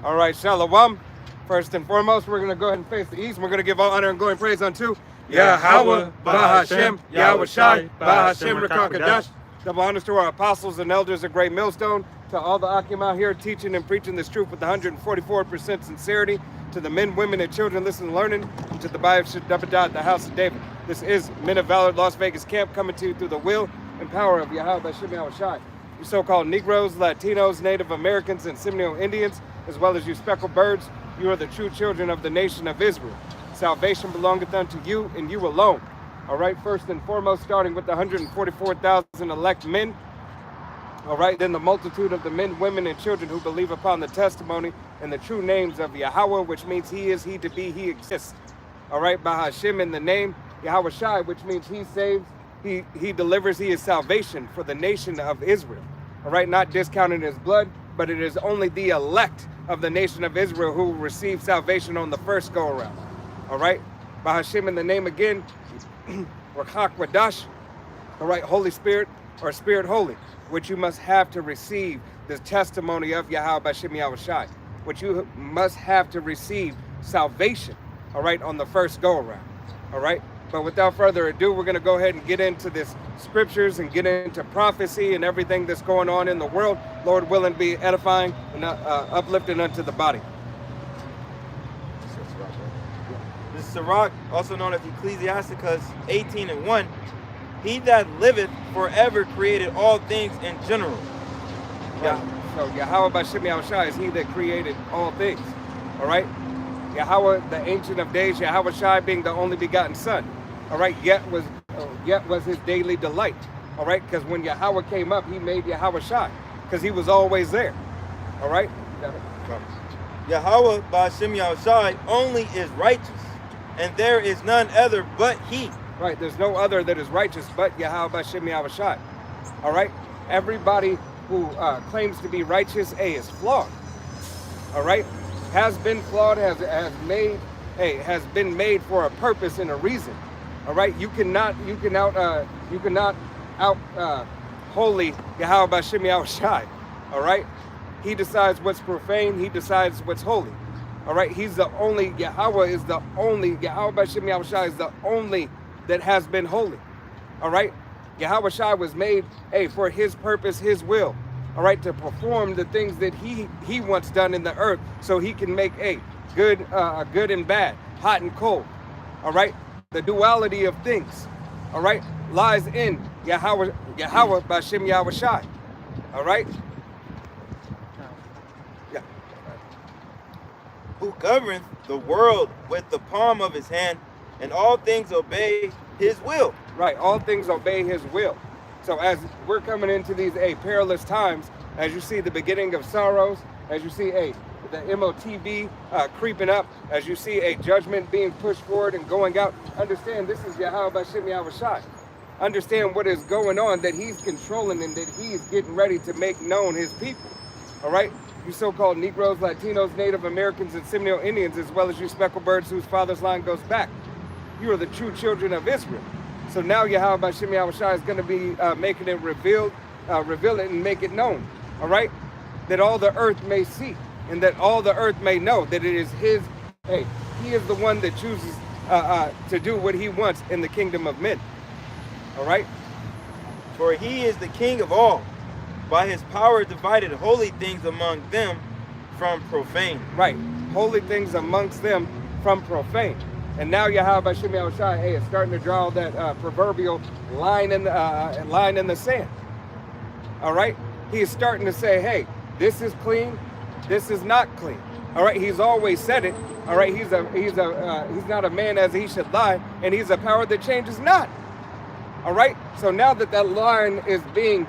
All right, Shalom. First and foremost, we're going to go ahead and face the east. We're going to give all honor and glory and praise unto Yahweh, Bahashem, Yahweh Shai, Bahashem, Rakakadash. Double honors to our apostles and elders of Great Millstone, to all the Akim out here teaching and preaching this truth with 144% sincerity, to the men, women, and children listening and learning, and to the Bayou Shadabadah, the house of David. This is Men of Valor Las Vegas camp, coming to you through the will and power of Yahweh Bahashem, Yahweh Shai. You so-called Negroes, Latinos, Native Americans, and Seminole Indians, as well as you speckled birds, you are the true children of the nation of Israel. Salvation belongeth unto you and you alone. All right, first and foremost, starting with the 144,000 elect men. All right, then the multitude of the men, women, and children who believe upon the testimony and the true names of Yahweh, which means he is, he to be, he exists. All right, Bahashem in the name, Yahweh Shai, which means he saves, he delivers, he is salvation for the nation of Israel. All right, not discounting his blood, but it is only the elect of the nation of Israel who will receive salvation on the first go around. All right, Bahashem in the name again, Rakak Wadash, all right, Holy Spirit or Spirit Holy, which you must have to receive the testimony of Yahweh Bahashem Yahweh Shai, which you must have to receive salvation, all right, on the first go around. All right, but without further ado, we're going to go ahead and get into this scriptures and get into prophecy and everything that's going on in the world. Lord willing, be edifying and uplifting unto the body. This is Sirach, also known as Ecclesiasticus 18:1. He that liveth forever created all things in general. Yeah. So Yahweh Bahashem Yahweh Shai is he that created all things. All right. Yahweh, the Ancient of Days, Yahweh Shai being the only begotten Son. All right. Yet was his daily delight. All right. Because when Yahweh came up, he made Yahweh Shai because he was always there. All right. Yahweh Bahashem Yahweh Shai only is righteous, and there is none other but he. Right, there's no other that is righteous but Yahweh Bahashem Yahweh Shai. All right, everybody who claims to be righteous, is flawed. All right, has been flawed, has been made for a purpose and a reason. All right, you cannot out holy Yahweh Bahashem Yahweh Shai. All right, he decides what's profane, he decides what's holy. All right, he's the only, Yahweh is the only, Yahweh Bahashem Yahweh Shai is the only that has been holy. All right, Yahweh Shai was made for his purpose, his will. All right, to perform the things that he wants done in the earth, so he can make good and bad, hot and cold. All right, the duality of things, all right, lies in Yahweh Bahashem Yahweh Shai. All right. Who governeth the world with the palm of his hand, and all things obey his will. Right, all things obey his will. So as we're coming into these perilous times, as you see the beginning of sorrows, as you see the MOTB creeping up, as you see a judgment being pushed forward and going out, understand this is Yahweh Bahashem Yahweh Shai. Understand what is going on, that he's controlling and that he's getting ready to make known his people. All right? You so-called Negroes, Latinos, Native Americans, and Seminole Indians, as well as you speckled birds whose father's line goes back. You are the true children of Israel. So now Yahweh Bahashem Yahweh Shai is going to be making it reveal it and make it known. All right? That all the earth may see and that all the earth may know that it is his, he is the one that chooses to do what he wants in the kingdom of men. All right? For he is the king of all. By his power divided holy things among them from profane. Right. Holy things amongst them from profane. And now Yahweh Bahashem Yahweh Shai is starting to draw that proverbial line in the sand. All right? He is starting to say, hey, this is clean, this is not clean. All right? He's always said it. All right? He's not a man as he should lie, and he's a power that changes not. All right? So now that line is being,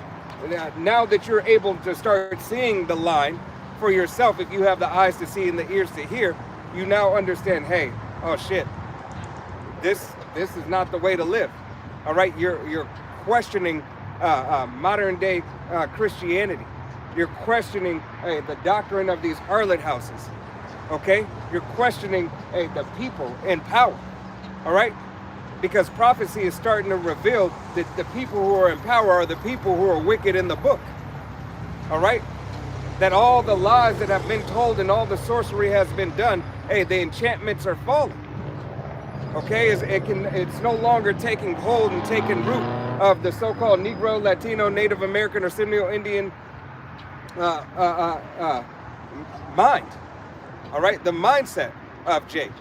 now that you're able to start seeing the line for yourself, if you have the eyes to see and the ears to hear, you now understand, hey, oh shit, this is not the way to live. All right, you're questioning modern day Christianity. You're questioning the doctrine of these harlot houses. Okay, you're questioning the people in power. All right, because prophecy is starting to reveal that the people who are in power are the people who are wicked in the book. All right, that all the lies that have been told and all the sorcery has been done, hey, the enchantments are falling. Okay, it's no longer taking hold and taking root of the so-called Negro, Latino, Native American, or Seminole Indian mind. All right, the mindset of Jake.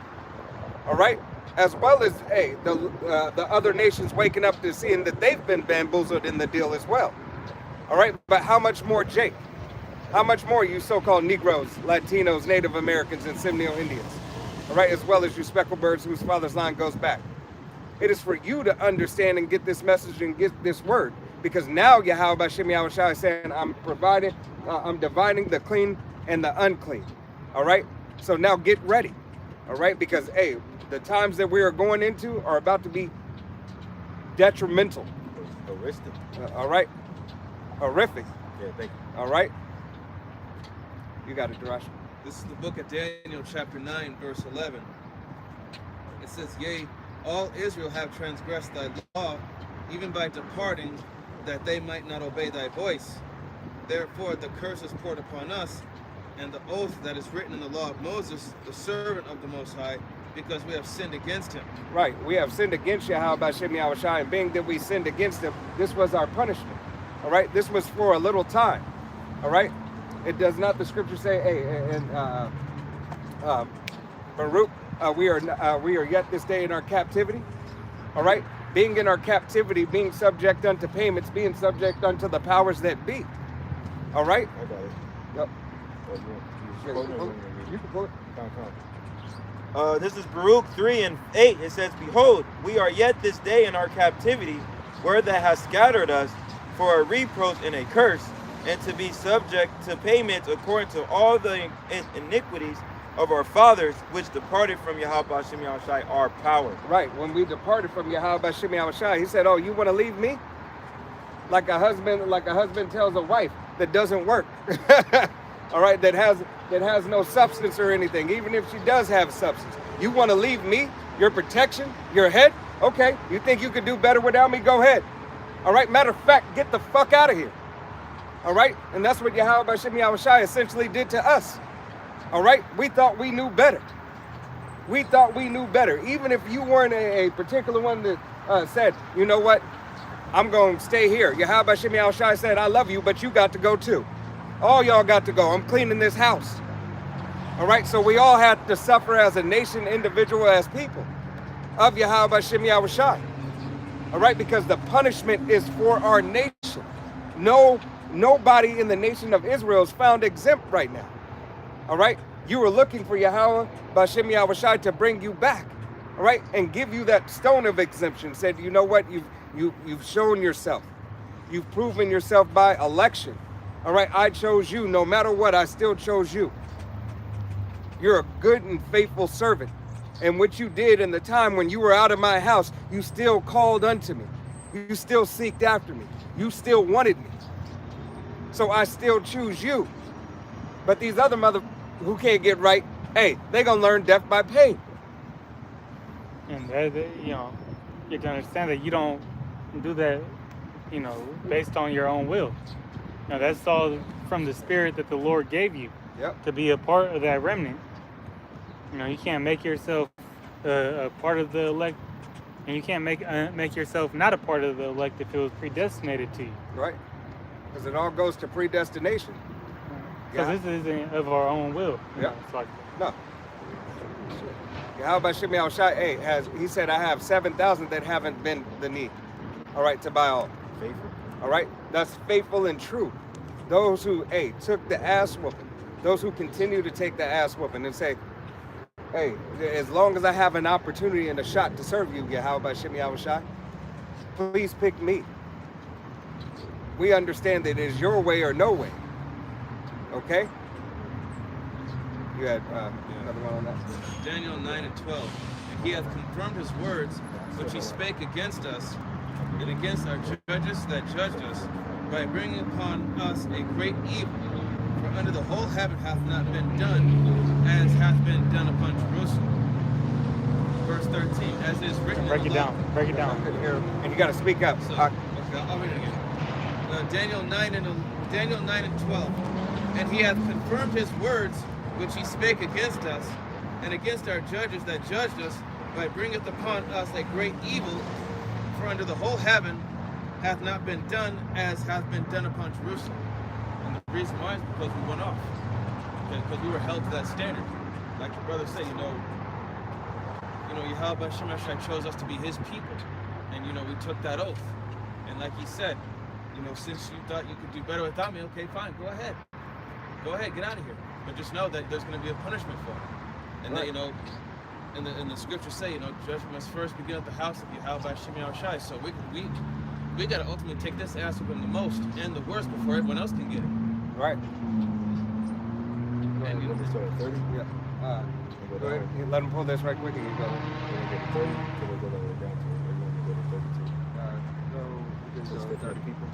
All right, as well as the other nations waking up to seeing that they've been bamboozled in the deal as well. All right, but how much more Jake? How much more you so-called Negroes, Latinos, Native Americans, and Seminole Indians? All right, as well as you speckled birds whose father's line goes back. It is for you to understand and get this message and get this word, because now Yahweh Bashem Yahushua is saying, I'm dividing the clean and the unclean. All right, so now get ready. All right, because hey, the times that we are going into are about to be detrimental. Horrific. All right, horrific. Yeah, thank you. All right, you got it, Darash. This is the book of Daniel, chapter 9, verse 11. It says, Yea, all Israel have transgressed thy law, even by departing, that they might not obey thy voice. Therefore the curse is poured upon us, and the oath that is written in the law of Moses, the servant of the Most High, because we have sinned against him. Right, we have sinned against Yahweh Bashem Yahushua, and being that we sinned against him, this was our punishment. All right, this was for a little time. All right. It does not the scripture say, hey, in Baruch, we are yet this day in our captivity. All right, being in our captivity, being subject unto payments, being subject unto the powers that be. All right. I got it. Yep. You can pull it. This is Baruch 3:8. It says, Behold, we are yet this day in our captivity, where thou hast scattered us for a reproach and a curse, and to be subject to payments according to all the iniquities of our fathers, which departed from Yahweh Bashem Yahushua, our power. Right, when we departed from Yahweh Bashem Yahushua, he said, oh, you want to leave me? Like a husband tells a wife that doesn't work. All right, that has no substance or anything, even if she does have substance. You want to leave me, your protection, your head? Okay, you think you could do better without me? Go ahead. All right, matter of fact, get the fuck out of here. All right, and that's what Yahweh Bashem Yahushua essentially did to us. All right, we thought we knew better. We thought we knew better. Even if you weren't a particular one that said, you know what, I'm going to stay here. Yahweh Bashem Yahushua said, I love you, but you got to go too. All y'all got to go. I'm cleaning this house. All right, so we all had to suffer as a nation, individual, as people of Yahweh Bashem Yahushua. All right, because the punishment is for our nation. Nobody in the nation of Israel is found exempt right now. All right, you were looking for Yahweh Bashem Yahushua to bring you back. All right, and give you that stone of exemption. Said, you know what, you've shown yourself. You've proven yourself by election. All right, I chose you. No matter what, I still chose you. You're a good and faithful servant. And what you did in the time when you were out of my house, you still called unto me. You still seeked after me. You still wanted me. So I still choose you. But these other mother who can't get right, hey, they gonna learn death by pain. And that, you have to understand that you don't do that, based on your own will. That's all from the spirit that the Lord gave you. Yep. To be a part of that remnant. You can't make yourself a part of the elect, and you can't make yourself not a part of the elect if it was predestinated to you. Right. Because it all goes to predestination. Because this isn't of our own will. Yeah. It's like, no. Yahweh Bashem Yahushua, he said, I have 7,000 that haven't bent the knee. All right, to buy all. Faithful. All right, that's faithful and true. Those who, took the ass whooping. Those who continue to take the ass whooping and say, hey, as long as I have an opportunity and a shot to serve you, Yahweh Bashem Yahushua, please pick me. We understand that it is your way or no way. Okay? You had another one on that? Daniel 9:12. And he hath confirmed his words, which he spake against us, and against our judges that judged us, by bringing upon us a great evil. For under the whole heaven hath not been done, as hath been done upon Jerusalem. Verse 13, as it is written break in it the law. down. Break it down. And you got to speak up. So, okay, I'll read it again. Daniel 9 and 12. And he hath confirmed his words which he spake against us, and against our judges that judged us, by bringeth upon us a great evil, for under the whole heaven hath not been done as hath been done upon Jerusalem. And the reason why is because we went off. Because we were held to that standard. Like the brother said, Yahweh Shemashai chose us to be his people. And, we took that oath. And like he said, since you thought you could do better without me, okay, fine, go ahead. Go ahead, get out of here. But just know that there's going to be a punishment for it. And right. that, in the scriptures say, judgment must first begin at the house of Yahweh Shemashai. So we got to ultimately take this ass with the most and the worst before everyone else can get it. Right. And you know, start at 30? Yeah. Go ahead. Let him pull this right quick and you go. We're going to go to 30, so we'll go all the way down to it. We're going to go to 32. So we can go 30 people.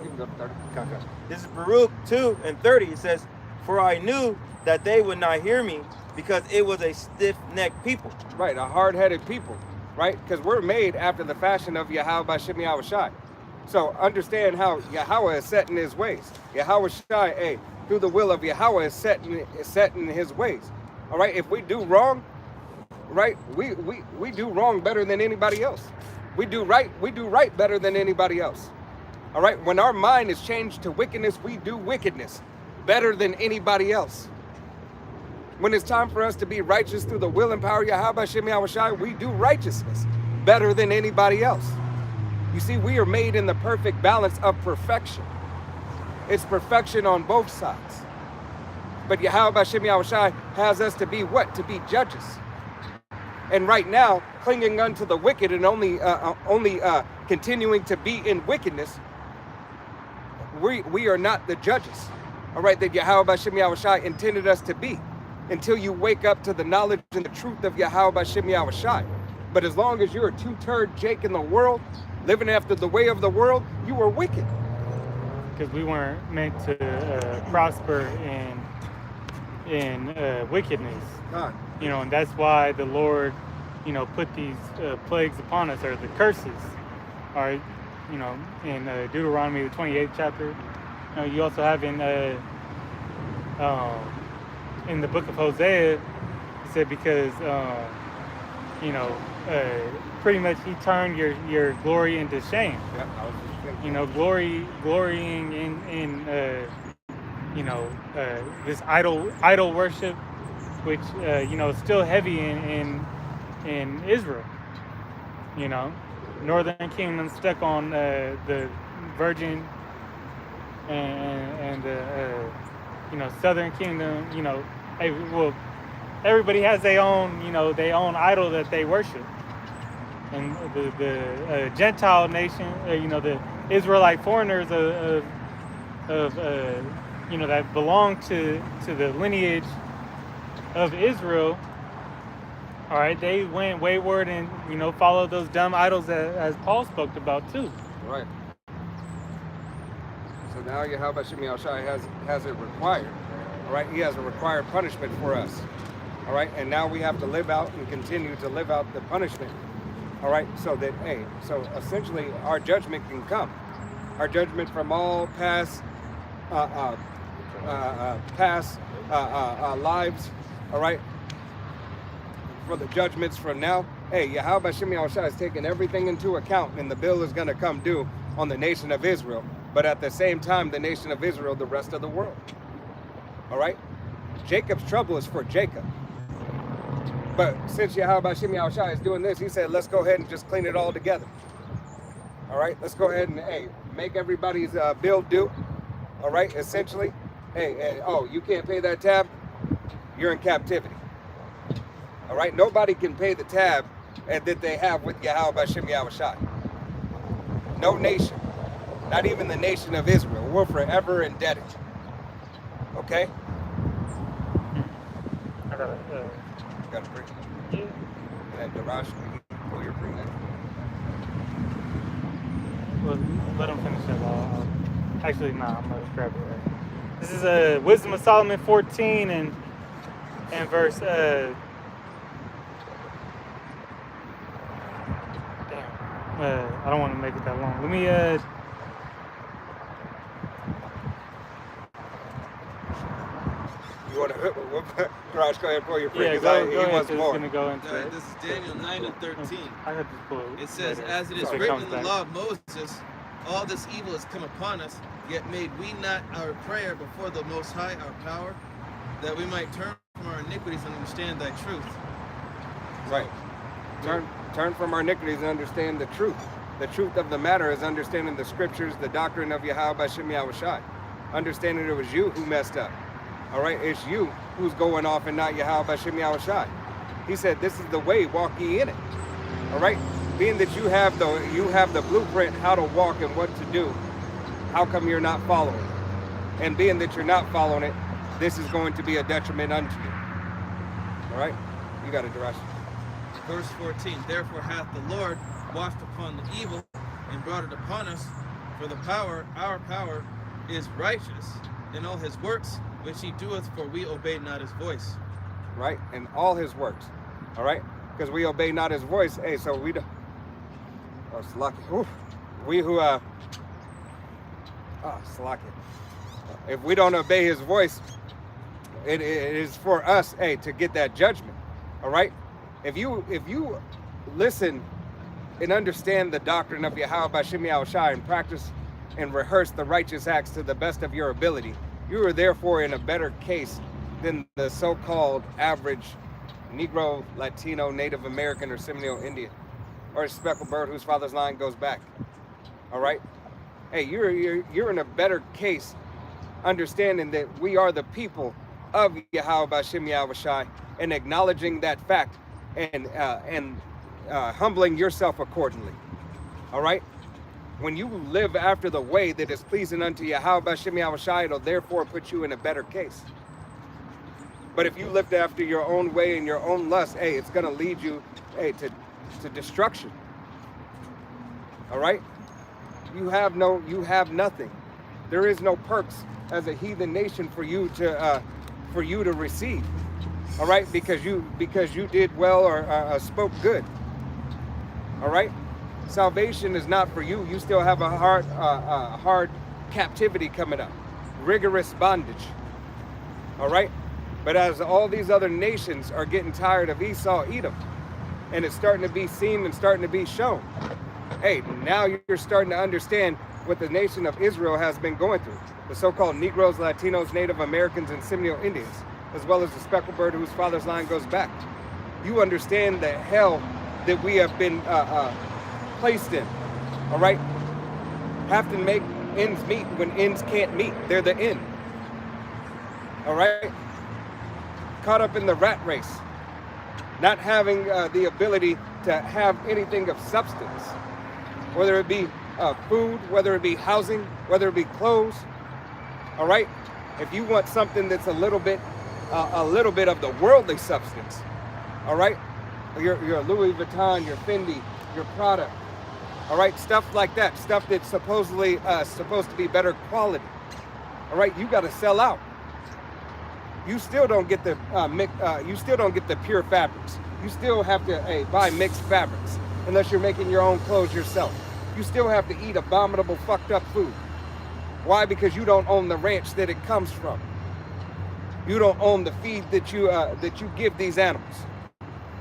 You can go to 30. Okay. This is Baruch 2 and 30. It says, "For I knew that they would not hear me, because it was a stiff-necked people." Right, a hard-headed people, right? Because we're made after the fashion of Yahweh Bashem Yahweh Shai. So understand how Yahweh is set in his ways. Yahweh Shai, through the will of Yahweh is set in his ways. All right, if we do wrong, right, we do wrong better than anybody else. We do right better than anybody else. All right, when our mind is changed to wickedness, we do wickedness better than anybody else. When it's time for us to be righteous through the will and power of Yahweh Hashem Yahweh Shai, we do righteousness better than anybody else. You see, we are made in the perfect balance of perfection. It's perfection on both sides. But Yahweh Hashem Yahweh Shai has us to be what? To be judges. And right now, clinging unto the wicked and only continuing to be in wickedness, we are not the judges. All right, that Yahweh Hashem Yahweh Shai intended us to be, until you wake up to the knowledge and the truth of Yahweh Hashem Yahweh Shai. But as long as you're a two-turd Jake in the world, living after the way of the world, you are wicked. Because we weren't meant to prosper in wickedness. God. And that's why the Lord, put these plagues upon us, or the curses. All right, in Deuteronomy, the 28th chapter. You also have in the book of Hosea, it said because pretty much he turned your glory into shame. Yeah, I was just thinking. Glorying in this idol worship, which is still heavy in Israel. Northern kingdom stuck on the virgin, and southern kingdom. Everybody has their own idol that they worship. And the Gentile nation, the Israelite foreigners that belong to the lineage of Israel, all right, they went wayward and followed those dumb idols as Paul spoke about too. Right. So now Yahweh Hashem Yahweh Shai has it required. All right, he has a required punishment for us. All right, and now we have to live out and continue to live out the punishment. All right, so that so essentially our judgment can come. Our judgment from all past lives. All right, for the judgments from now. Yahweh Hashem Yahweh Shai is taking everything into account, and the bill is going to come due on the nation of Israel. But at the same time, the nation of Israel, the rest of the world. All right? Jacob's trouble is for Jacob. But since Yahweh Hashem Yahweh Shai is doing this, he said, let's go ahead and just clean it all together. All right? Let's go ahead and, make everybody's bill due. All right? Essentially, you can't pay that tab? You're in captivity. All right? Nobody can pay the tab that they have with Yahweh Hashem Yahweh Shai. No nation. Not even the nation of Israel. We're forever indebted. Okay? I got Got a break? yeah. And Darash, pull your bring that. Well, let him finish that. Actually, no, I'm gonna grab it. Right. This is Wisdom of Solomon 14 and verse. I don't want to make it that long. Let me You want to Garage, go ahead and pull your Yeah, because go he ahead, wants 'cause it's more. going to go into All right, this is Daniel 9 and 13. I have to pull it. It says, later, as it is if written comes in the back. law of Moses, all this evil has come upon us, yet made we not our prayer before the Most High our power, that we might turn from our iniquities and understand thy truth. Right. Turn from our iniquities and understand the truth. The truth of the matter is understanding the scriptures, the doctrine of Yahweh Bashem Yahushai. Understanding it was you who messed up. All right, it's you who's going off and not Yahweh Bashem Yahushai. He said, "This is the way, walk ye in it." All right, being that you have the blueprint how to walk and what to do. How come you're not following it? And being that you're not following it, this is going to be a detriment unto you. All right, you got it, Darash. Verse 14, therefore hath the Lord washed upon the evil and brought it upon us, for the power, our power, is righteous in all his works which he doeth, for we obey not his voice. Right, in all his works. All right, because we obey not his voice. Hey, so we don't. Oh, Slaki. Oof. We who Slaki. If we don't obey his voice, it is for us, hey, to get that judgment. All right. If you listen and understand the doctrine of Yahweh Bashem Yahushai and practice and rehearse the righteous acts to the best of your ability, you are therefore in a better case than the so-called average Negro, Latino, Native American, or Seminole Indian, or a speckled bird whose father's line goes back. All right. Hey, you're in a better case understanding that we are the people of Yahweh Bashem Yahushai and acknowledging that fact and humbling yourself accordingly. All right? When you live after the way that is pleasing unto Yahweh Bashem Yahushai, it'll therefore put you in a better case. But if you live after your own way and your own lust, hey, it's going to lead you, hey, to destruction. All right? You have nothing. There is no perks as a heathen nation for you to receive. All right, because you did well or spoke good. All right, salvation is not for you. You still have a hard captivity coming up, rigorous bondage. All right, but as all these other nations are getting tired of Esau, Edom, and it's starting to be seen and starting to be shown. Hey, now you're starting to understand what the nation of Israel has been going through. The so-called Negroes, Latinos, Native Americans, and Seminole Indians, as well as the speckled bird whose father's line goes back. You understand the hell that we have been placed in, all right? Have to make ends meet when ends can't meet. They're the end, all right? Caught up in the rat race, not having the ability to have anything of substance, whether it be food, whether it be housing, whether it be clothes, all right? If you want something that's a little bit of the worldly substance, all right? Your Louis Vuitton, your Fendi, your Prada, all right? Stuff like that, stuff that's supposedly supposed to be better quality, all right? You got to sell out. You still don't get the you still don't get the pure fabrics. You still have to buy mixed fabrics unless you're making your own clothes yourself. You still have to eat abominable, fucked up food. Why? Because you don't own the ranch that it comes from. You don't own the feed that you give these animals.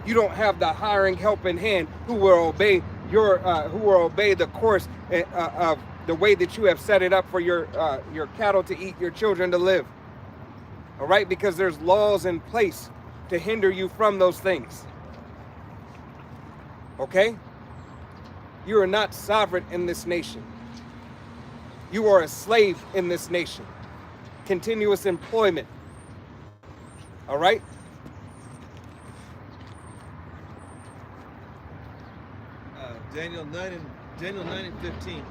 You don't have the hiring help in hand who will obey the course of the way that you have set it up for your cattle to eat, your children to live. All right, because there's laws in place to hinder you from those things. Okay? You are not sovereign in this nation. You are a slave in this nation. Continuous employment. All right? Daniel 9 and 15.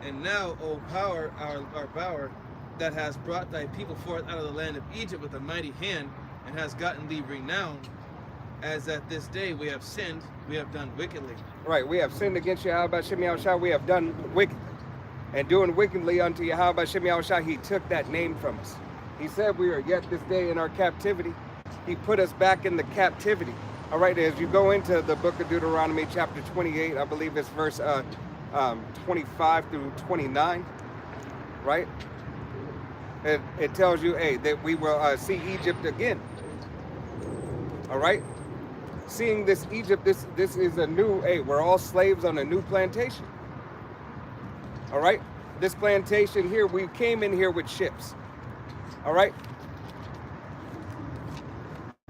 And now, O power, our power, that has brought thy people forth out of the land of Egypt with a mighty hand, and has gotten thee renown, as at this day we have sinned, we have done wickedly. Right, we have sinned against Yahweh Bashem Yahushai, we have done wickedly. And doing wickedly unto Yahweh Bashem Yahushai, he took that name from us. He said we are yet this day in our captivity. He put us back in the captivity. All right, as you go into the book of Deuteronomy, chapter 28, I believe it's verse 25 through 29, right? it tells you, hey, that we will see Egypt again. All right? Seeing this Egypt, this is a new, hey, we're all slaves on a new plantation. All right? This plantation here, we came in here with ships. All right?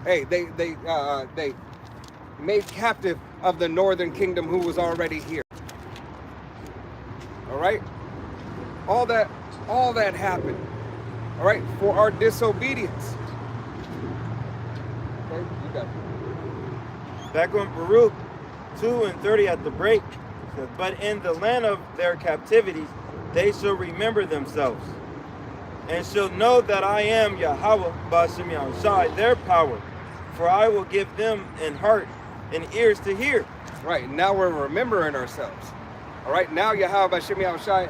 Hey, they made captive of the northern kingdom who was already here. All right? All that happened. All right? For our disobedience. Okay, you got it. Back on Baruch 2:30 at the break, it says, but in the land of their captivities they shall remember themselves, and shall know that I am Yahweh Ba'ashem Yahushai, their power, for I will give them an heart and ears to hear. Right, now we're remembering ourselves. All right, now Yahweh Ba'ashem Yahushai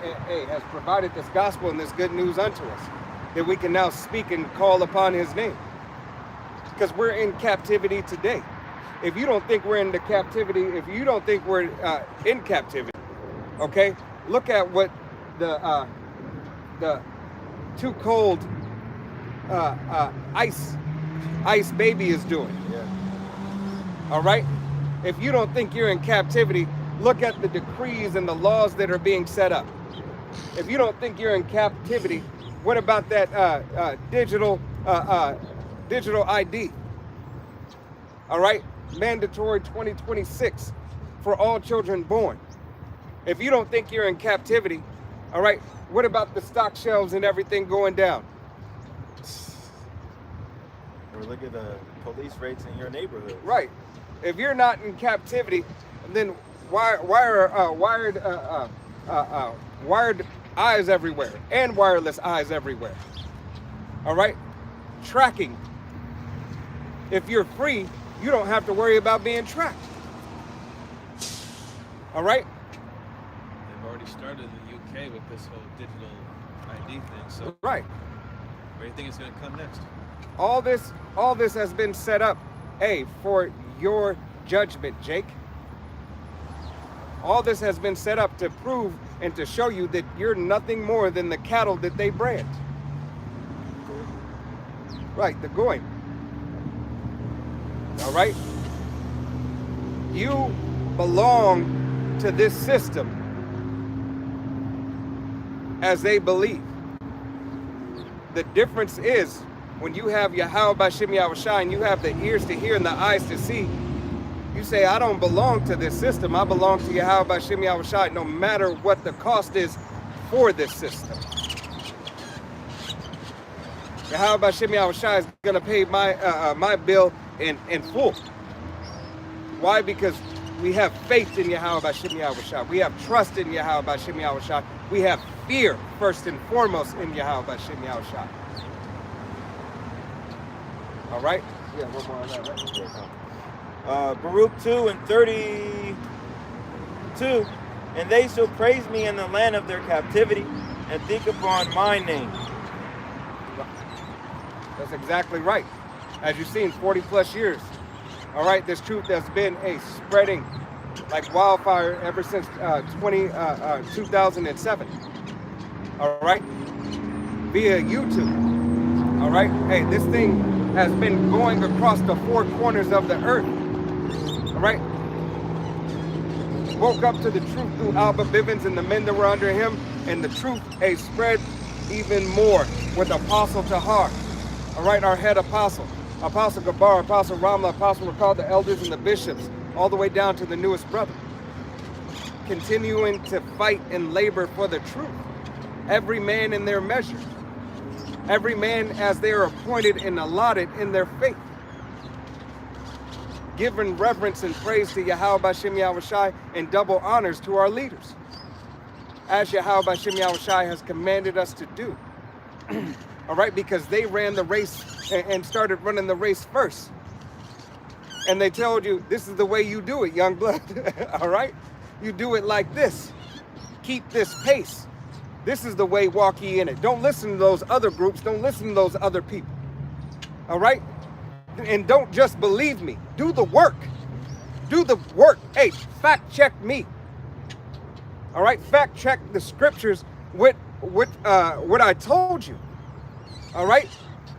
has provided this gospel and this good news unto us, that we can now speak and call upon his name. Because we're in captivity today. If you don't think we're in the captivity, if you don't think we're in captivity, okay, look at what the too cold ice baby is doing. Yeah. All right? If you don't think you're in captivity, look at the decrees and the laws that are being set up. If you don't think you're in captivity, what about that digital ID? All right? Mandatory 2026 for all children born. If you don't think you're in captivity, all right, what about the stock shelves and everything going down? Or look at the police rates in your neighborhood. Right. If you're not in captivity, then why are wired eyes everywhere and wireless eyes everywhere? All right? Tracking. If you're free, you don't have to worry about being tracked. All right? They've already started in the UK with this whole digital ID thing. So Right. where do you think it's going to come next? All this has been set up, hey, for your judgment, Jake. All this has been set up to prove and to show you that you're nothing more than the cattle that they brand. Right, the goyim. All right? You belong to this system as they believe. The difference is when you have Yahweh Ba'ashem Yahushai and you have the ears to hear and the eyes to see, you say, I don't belong to this system. I belong to Yahweh Ba'ashem Yahushai, no matter what the cost is for this system. Yahweh Ba'ashem Yahushai is going to pay my bill in full. Why? Because we have faith in Yahweh Ba'ashem Yahushai. We have trust in Yahweh Ba'ashem Yahushai. We have fear, first and foremost, in Yahweh Ba'ashem Yahushai. All right? Yeah, one more on that, right? Baruch 2:32, and they shall praise me in the land of their captivity and think upon my name. That's exactly right. As you've seen, 40 plus years. All right, this truth has been spreading like wildfire ever since 2007. All right, via YouTube. All right, hey, this thing has been going across the four corners of the earth. All right, woke up to the truth through Alba Bivens and the men that were under him, and the truth spread even more with Apostle Tahar. All right, our head apostle, Apostle Gabar, Apostle Ramla, Apostle Rakal, the elders and the bishops, all the way down to the newest brother, continuing to fight and labor for the truth. Every man in their measure, every man as they are appointed and allotted in their faith, giving reverence and praise to Yahweh Ba'ashem Yahushai and double honors to our leaders, as Yahweh Ba'ashem Yahushai has commanded us to do. All right, because they ran the race and started running the race first. And they told you, this is the way you do it, young blood. All right? You do it like this. Keep this pace. This is the way, walk ye in it. Don't listen to those other groups. Don't listen to those other people. All right? And don't just believe me. Do the work. Do the work. Hey, fact check me. All right? Fact check the scriptures with what I told you. All right?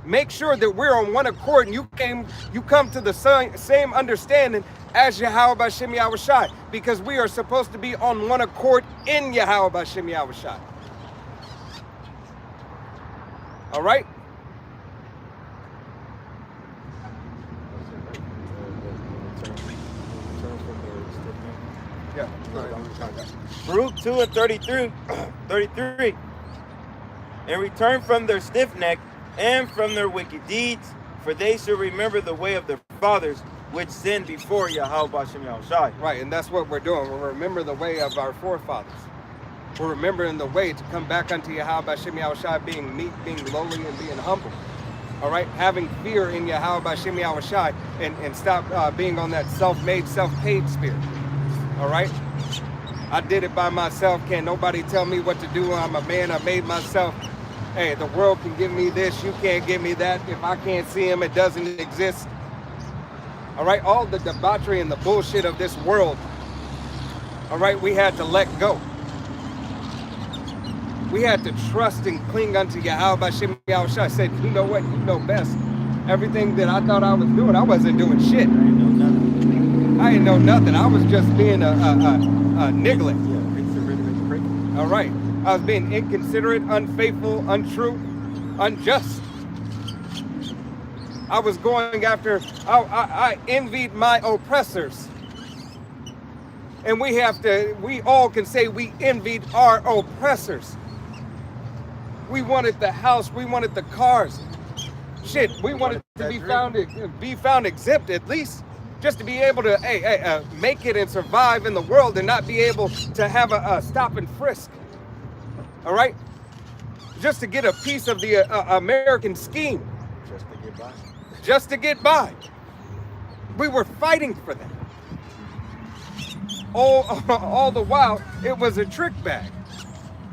Make sure that we're on one accord and you come to the same understanding as Yahweh B'Shem Yahweh Shai, because we are supposed to be on one accord in Yahweh B'Shem Yahweh Shai. All right? Yeah. Baruch 2 and 33, 33. And return from their stiff neck and from their wicked deeds, for they shall remember the way of their fathers, which sinned before Yahweh B'Shem Yahweh Shai. Right, and that's what we're doing. We're remembering the way of our forefathers. We're remembering the way to come back unto Yahweh B'Shem Yahweh Shai, being meek, being lowly, and being humble. All right, having fear in Yahweh B'Shem Yahweh Shai, and stop being on that self-made, self-paid spirit. All right, I did it by myself. Can't nobody tell me what to do. I'm a man. I made myself. Hey, the world can give me this. You can't give me that. If I can't see him, it doesn't exist. All right, all the debauchery and the bullshit of this world. All right, we had to let go. We had to trust and cling unto Yahweh B'Shem Yahweh Shai. I said, you know what? You know best. Everything that I thought I was doing, I wasn't doing shit. I didn't know nothing. I was just being a niggling. All right. I was being inconsiderate, unfaithful, untrue, unjust. I was going after, I envied my oppressors. And we all can say we envied our oppressors. We wanted the house, we wanted the cars. Shit, we wanted to be found exempt at least. Just to be able to make it and survive in the world and not be able to have a stop and frisk. All right? Just to get a piece of the American scheme. Just to get by. Just to get by. We were fighting for that. All the while, it was a trick bag.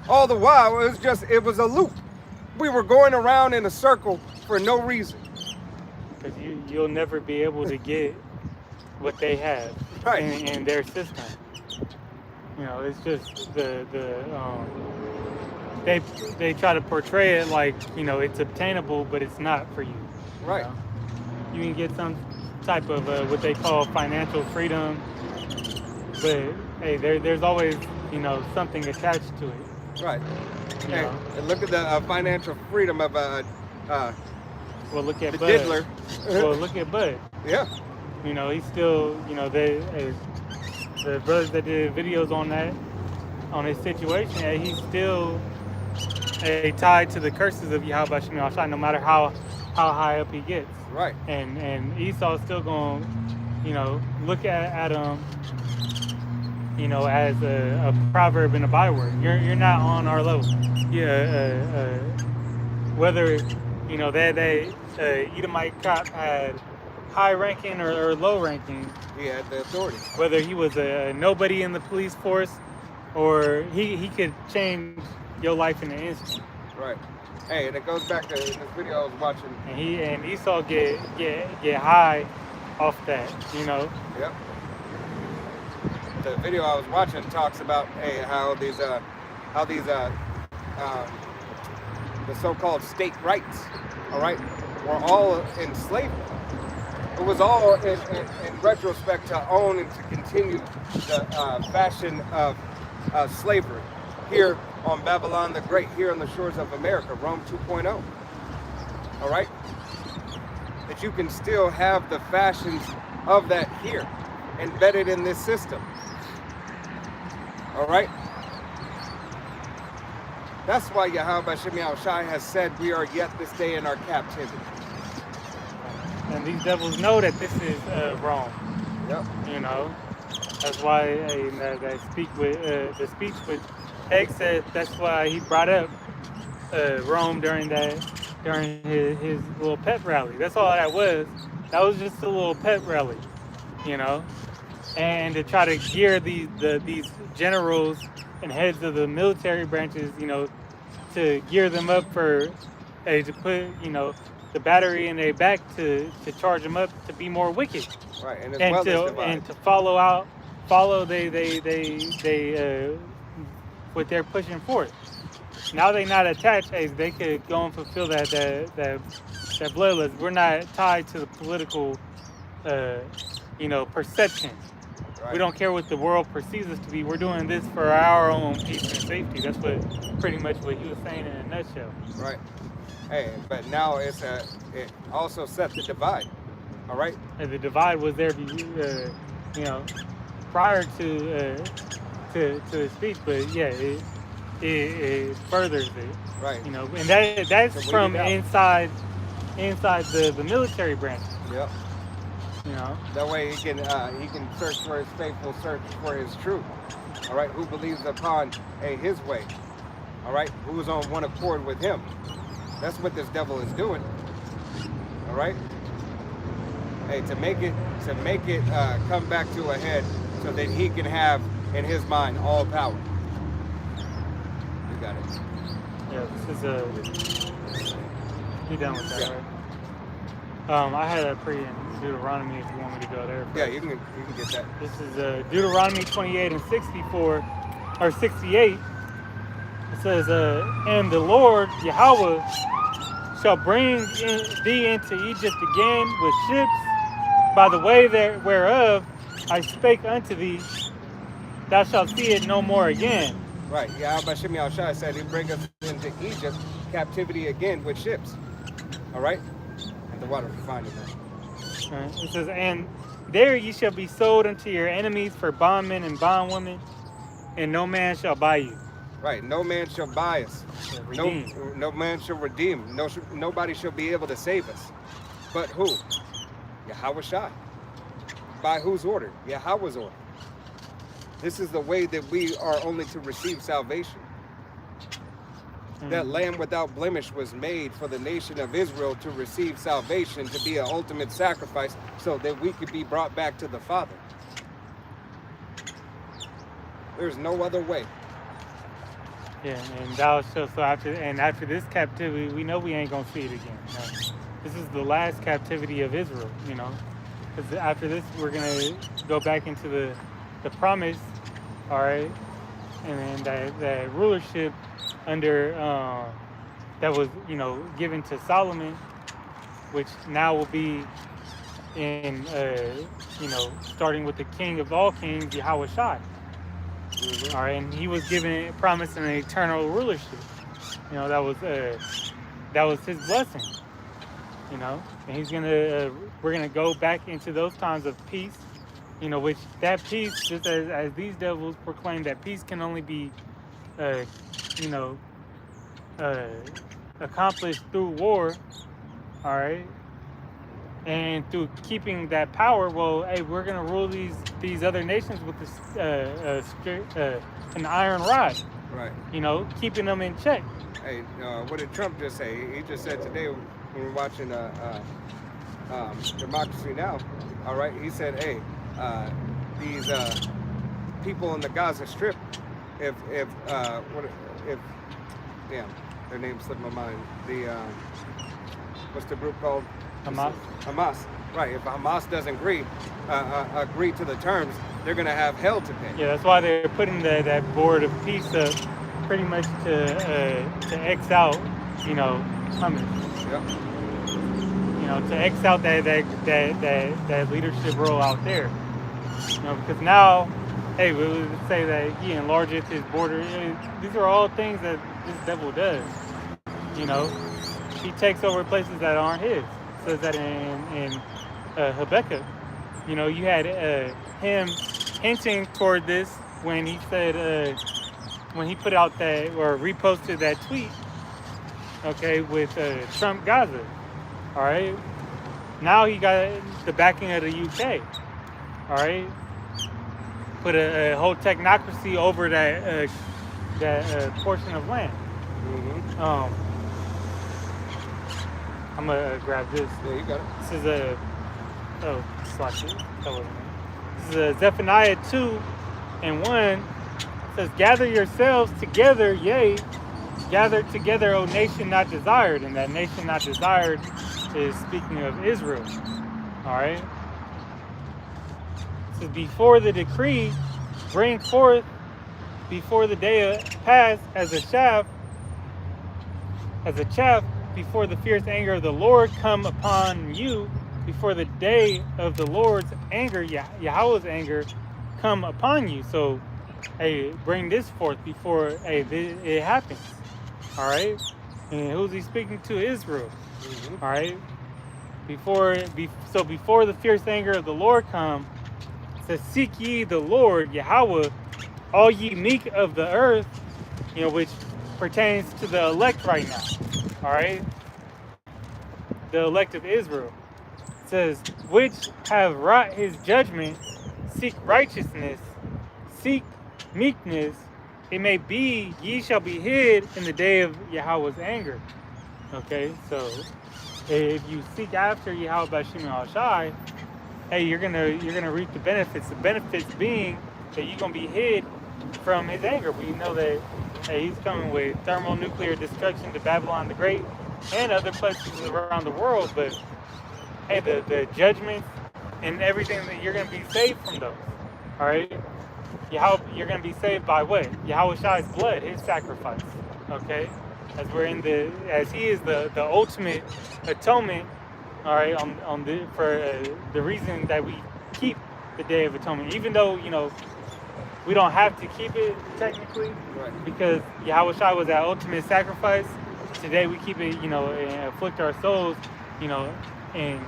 All the while, it was a loop. We were going around in a circle for no reason. Because you'll never be able to get what they have in their system. You know, it's just they try to portray it like, you know, it's obtainable, but it's not for you. Right. You can get some type of what they call financial freedom, but hey, there's always, you know, something attached to it. Right. You Hey, know? and look at the financial freedom of Well, look at the Bud. diddler. Well, look at Bud. Yeah. You know, he's still, you know, the brothers that did videos on his situation, he's still tied to the curses of Yahweh B'Shem Yahweh Shai, no matter how high up he gets. Right. And Esau's still going, you know, look at him, you know, as a proverb and a byword. You're not on our level. Yeah. Whether, you know, Edomite cop had high ranking or low ranking. He had the authority. Whether he was a nobody in the police force, or he could change your life in an instant. Right. Hey, and it goes back to this video I was watching. And Esau get high off that, you know. Yep. The video I was watching talks about how these the so-called state rights, all right, were all enslavement. It was all in retrospect to own and to continue the fashion of slavery here on Babylon the Great, here on the shores of America, Rome 2.0. All right? That you can still have the fashions of that here, embedded in this system. All right? That's why Yahweh B'Shem Yahweh Shai has said we are yet this day in our captivity. And these devils know that this is wrong. Yep. You know, that's why the speech with Egg said, that's why he brought up Rome during his little pep rally. That's all that was. That was just a little pep rally, you know, and to try to gear these generals and heads of the military branches, you know, to gear them up for to put, you know, the battery in their back to charge them up to be more wicked. Right, and to follow what they're pushing forth. now they not attached. Hey, they could go and fulfill that bloodlust. We're not tied to the political, perception. Right. We don't care what the world perceives us to be. We're doing this for our own peace and safety. That's pretty much what he was saying in a nutshell. Right. Hey, but now it also set the divide. All right. And the divide was there, prior to his speech, but yeah, it furders it. Right. And that's So from inside the military branch. Yep. That way he can search for his faithful, search for his truth. All right. Who believes upon his way? All right. Who's on one accord with him? That's what this devil is doing. All right. Hey, to make it come back to a head, so that he can have in his mind all power. You got it. Yeah, this is you done with that, Yeah. right? I had a pre in Deuteronomy if you want me to go there. Yeah, you can get that. This is Deuteronomy 28 and 64 or 68. It says, "And the Lord Yahweh shall bring thee into Egypt again with ships, by the way whereof I spake unto thee. Thou shalt see it no more again." Right. Yeah, Bashim Yahushua said he bring us into Egypt captivity again with ships. All right. And the water refined it. It says, "And there ye shall be sold unto your enemies for bondmen and bondwomen, and no man shall buy you." Right. No man shall buy us. Redeem. No man shall redeem. Nobody shall be able to save us. But who? Yahushua. By whose order? Yahweh's order. This is the way that we are only to receive salvation. That lamb without blemish was made for the nation of Israel to receive salvation, to be an ultimate sacrifice, so that we could be brought back to the Father. There's no other way. Yeah, and thou shalt, after this captivity, we know we ain't gonna see it again. This is the last captivity of Israel, because after this we're gonna go back into the promise, all right, and then that rulership under that was given to Solomon, which now will be in starting with the King of all kings, Yahushua. Mm-hmm. All right, and he was given promise an eternal rulership. That was his blessing. And he's we're gonna go back into those times of peace. Which that peace, just as these devils proclaim, that peace can only be, accomplished through war. All right, and through keeping that power. Well, hey, we're gonna rule these other nations with an iron rod. Right. Keeping them in check. Hey, what did Trump just say? He just said today when we were watching Democracy Now! All right, he said, hey, these people in the Gaza Strip, if damn, their name slipped my mind. What's the group called? Hamas. Hamas. Right. If Hamas doesn't agree to the terms, they're gonna have hell to pay. Yeah, that's why they're putting that board of peace up, pretty much to X out, Hamas. Yep. To X out that leadership role out there. Because now, hey, we would say that he enlargeth his border. These are all things that this devil does. He takes over places that aren't his. It says that in Habakkuk. You had him hinting toward this when he said, when he put out that, or reposted that tweet, okay, with Trump Gaza. All right. Now he got the backing of the UK. All right. Put a whole technocracy over that portion of land. Mm-hmm. I'm gonna grab this. Yeah, you got it. This is This is Zephaniah 2:1. It says, "Gather yourselves together, yea, gather together, O nation not desired." And that nation not desired is speaking of Israel. All right. It says, "Before the decree, bring forth before the day pass as a shaft, as a chaff before the fierce anger of the Lord come upon you, before the day of the Lord's anger, Yahweh's anger, come upon you. So, hey, bring this forth before it happens. All right? And who's he speaking to? Israel. All right? Before the fierce anger of the Lord come, it says, seek ye the Lord, Yahweh, all ye meek of the earth, which pertains to the elect right now. All right? The elect of Israel. It says, which have wrought his judgment, seek righteousness, seek meekness, it may be ye shall be hid in the day of Yahweh's anger. Okay, so if you seek after Yahweh Bashim Al-Shai, hey, you're gonna reap the benefits. The benefits being that you're gonna be hid from his anger. We know that he's coming with thermonuclear destruction to Babylon the Great and other places around the world. But hey, the judgments and everything, that you're gonna be saved from those. All right, you're gonna be saved by what? Yahweh Shai's blood, his sacrifice. Okay, as he is the ultimate atonement. All right, for the reason that we keep the Day of Atonement, even though we don't have to keep it technically, right, because Yahweh Shai was that ultimate sacrifice. Today we keep it, and afflict our souls, and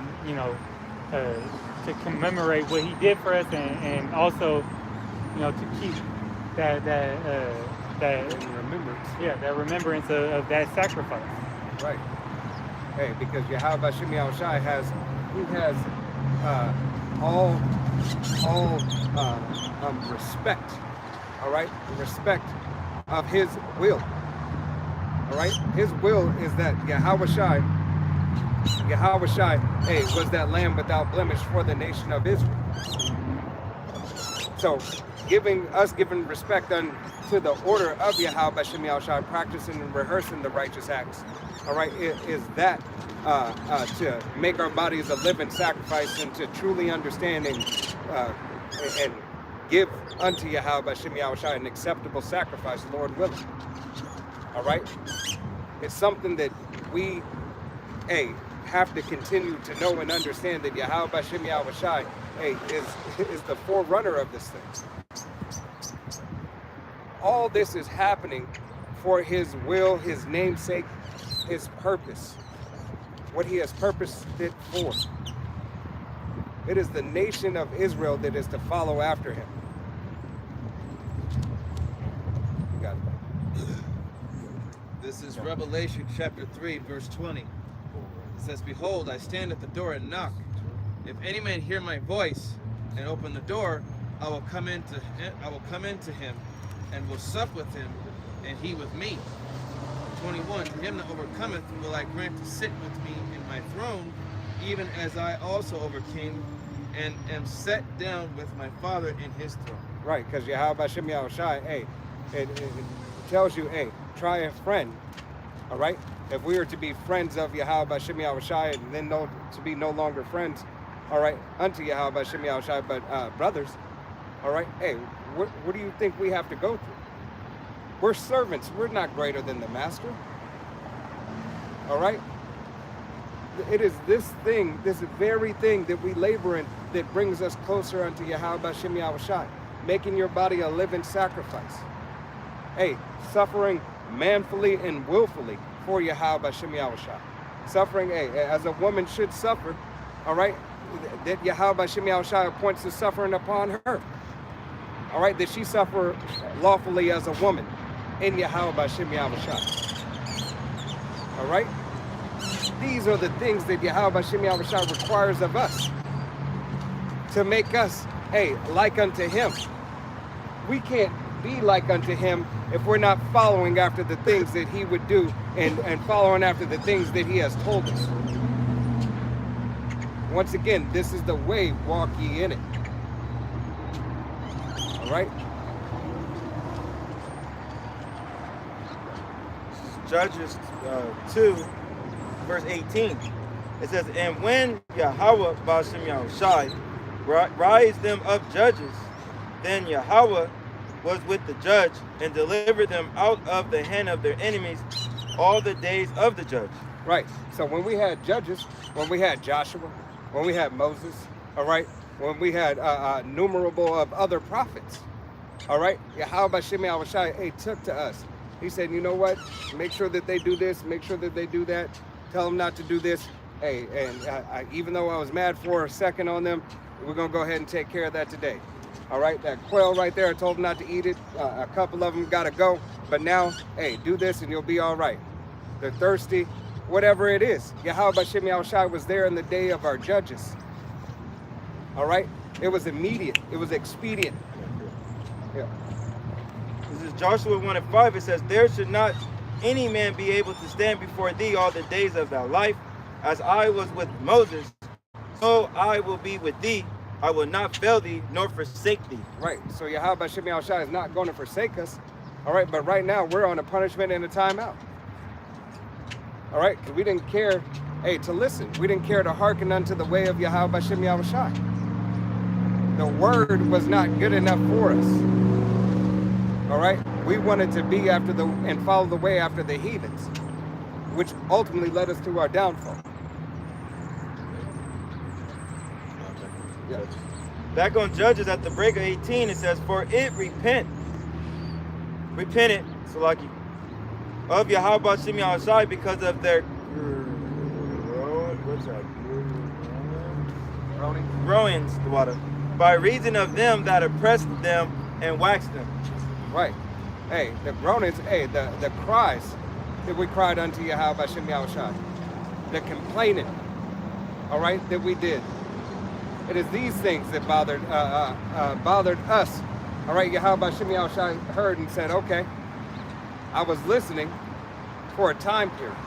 to commemorate what he did for us, and also, to keep that remembrance. Yeah, that remembrance of that sacrifice. Right. Hey, because Yahweh Bashim Yahushai has all respect. All right, respect of his will. All right, his will is that Yahweh Shai, hey, was that lamb without blemish for the nation of Israel. So, giving respect unto the order of Yahweh Bashim Yahushai, practicing and rehearsing the righteous acts. All right, is that to make our bodies a living sacrifice and to truly understand and give unto Yahweh Bashim Yahushai an acceptable sacrifice, Lord willing. All right, it's something that we, have to continue to know and understand that Yahweh Bashim Yahushai, is the forerunner of this thing. All this is happening for his will, his namesake, his purpose, what he has purposed it for. It is the nation of Israel that is to follow after him. You got it. This is Revelation chapter 3, verse 20. It says, behold, I stand at the door and knock. If any man hear my voice and open the door, I will come into him and will sup with him, and he with me. 21, to him that overcometh will I grant to sit with me in my throne, even as I also overcame and am set down with my Father in his throne. Right, because Yahweh Bashim Yahushai, it tells you, try a friend. All right? If we are to be friends of Yahweh Bashim Yahushai and then to be no longer friends, all right, unto Yahweh Bashim Yahushai, but brothers, all right, what do you think we have to go through? We're servants. We're not greater than the master. All right? It is this very thing that we labor in that brings us closer unto Yahweh Bashim Yahushai, making your body a living sacrifice. Suffering manfully and willfully for Yahweh Bashim Yahushai. Suffering, as a woman should suffer, all right, that Yahweh Bashim Yahushai appoints the suffering upon her. All right, that she suffer lawfully as a woman in Yahweh Bashim Yahushai. All right? These are the things that Yahweh Bashim Yahushai requires of us to make us, like unto him. We can't be like unto him if we're not following after the things that he would do and following after the things that he has told us. Once again, this is the way, walk ye in it. All right? Judges 2, verse 18. It says, and when Yahweh Bashim Yahushai raised them up judges, then Yahweh was with the judge and delivered them out of the hand of their enemies all the days of the judge. Right. So when we had judges, when we had Joshua, when we had Moses, all right, when we had innumerable of other prophets, all right, Yahweh Shem Yahushai took to us. He said, you know what? Make sure that they do this. Make sure that they do that. Tell them not to do this. Hey, and even though I was mad for a second on them, we're going to go ahead and take care of that today. All right, that quail right there, I told them not to eat it. A couple of them got to go. But now, hey, do this and you'll be all right. They're thirsty, whatever it is. Yahweh Shem Yahushai was there in the day of our judges. All right? It was immediate. It was expedient. Yeah. This is Joshua 1:5. It says, there should not any man be able to stand before thee all the days of thy life. As I was with Moses, so I will be with thee. I will not fail thee, nor forsake thee. Right. So Yahweh Shem Yahushai is not going to forsake us. All right. But right now, we're on a punishment and a timeout. All right. Because we didn't care, to listen. We didn't care to hearken unto the way of Yahweh Shem Yahushai. The word was not good enough for us. All right. We wanted to be after and follow the way after the heathens, which ultimately led us to our downfall. Yeah. Back on Judges at the break of 18, it says, for it repented, Salaki, of Yahweh Shem Yahushai because of their groanings, the water, by reason of them that oppressed them and waxed them. Right. Hey, the groanings, the cries that we cried unto Yahweh Shem Yahushai, the complaining, all right, that we did. It is these things that bothered us. All right, Yahweh Shem Yahushai heard and said, okay, I was listening for a time period.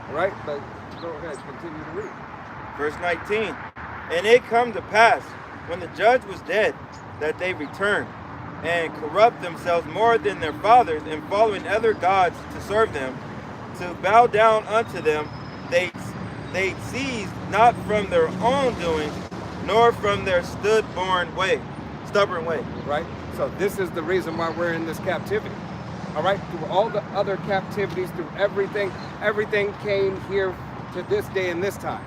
All right, but go ahead, continue to read. Verse 19, and it come to pass, when the judge was dead, that they returned, and corrupt themselves more than their fathers, in following other gods to serve them, to bow down unto them. They ceased not from their own doing, nor from their stubborn way. Right? So this is the reason why we're in this captivity. All right? Through all the other captivities, through everything came here to this day and this time.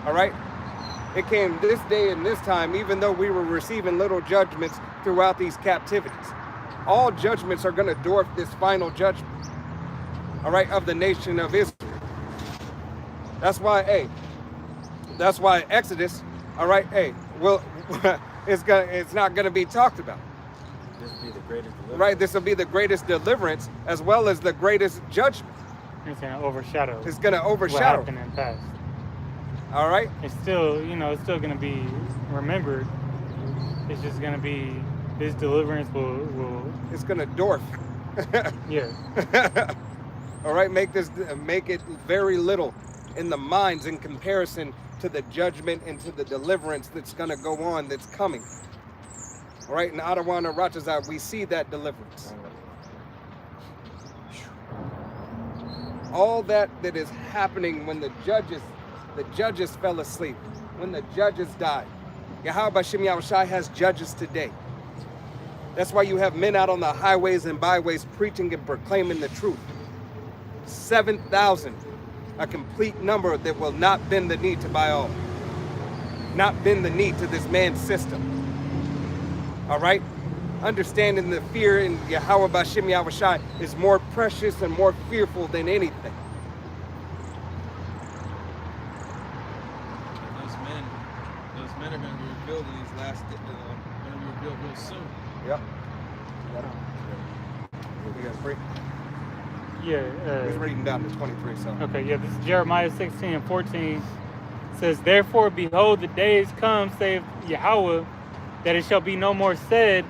All right? It came this day and this time, even though we were receiving little judgments throughout these captivities. All judgments are going to dwarf this final judgment, all right, of the nation of Israel. That's why Exodus, all right, it's not going to be talked about. This will be the greatest deliverance. Right, this will be the greatest deliverance as well as the greatest judgment. It's going to overshadow. It's going to what overshadow. happened in the past. All right. It's still, it's still going to be remembered. It's just going to be, this deliverance will. It's going to dwarf. Yeah. All right, make it very little in the minds in comparison to the judgment and to the deliverance that's going to go on, that's coming. All right, in Adawana Ratazar, we see that deliverance. All that is happening when the judges fell asleep, when the judges died. Yahweh Shem Yahushai has judges today. That's why you have men out on the highways and byways preaching and proclaiming the truth. 7,000, a complete number that will not bend the knee to Baal, not bend the knee to this man's system. All right? Understanding the fear in Yahweh Bashem Yahushai is more precious and more fearful than anything. Those men are going to be revealed in these last days. Going to be revealed real soon. Yep. You guys free? Yeah. He's reading down to 23, so. Okay, yeah, this is Jeremiah 16 and 14. It says, therefore, behold, the days come, saith Yahweh, that it shall be no more said,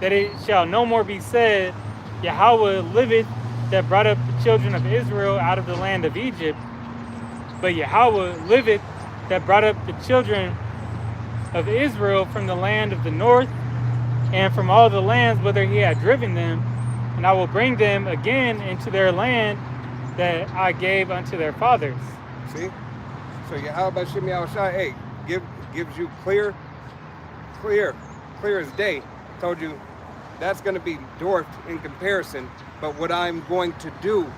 that it shall no more be said, Yahweh liveth, that brought up the children of Israel out of the land of Egypt. But Yahweh liveth, that brought up the children of Israel from the land of the north, and from all the lands whither he had driven them, and I will bring them again into their land that I gave unto their fathers. See? So Yahweh Shem Yahushai, gives you clear as day. Told you that's going to be dwarfed in comparison But what I'm going to do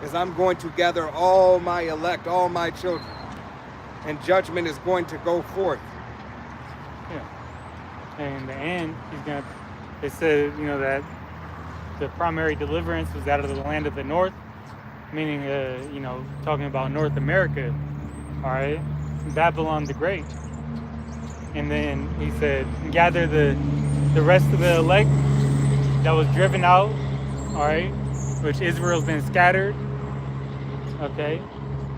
is I'm going to gather all my elect, all my children, and judgment is going to go forth. Yeah. And in the end, it said, that the primary deliverance was out of the land of the north, meaning, talking about North America, all right, Babylon the Great. And then he said, gather the rest of the elect that was driven out, all right, which Israel's been scattered, okay.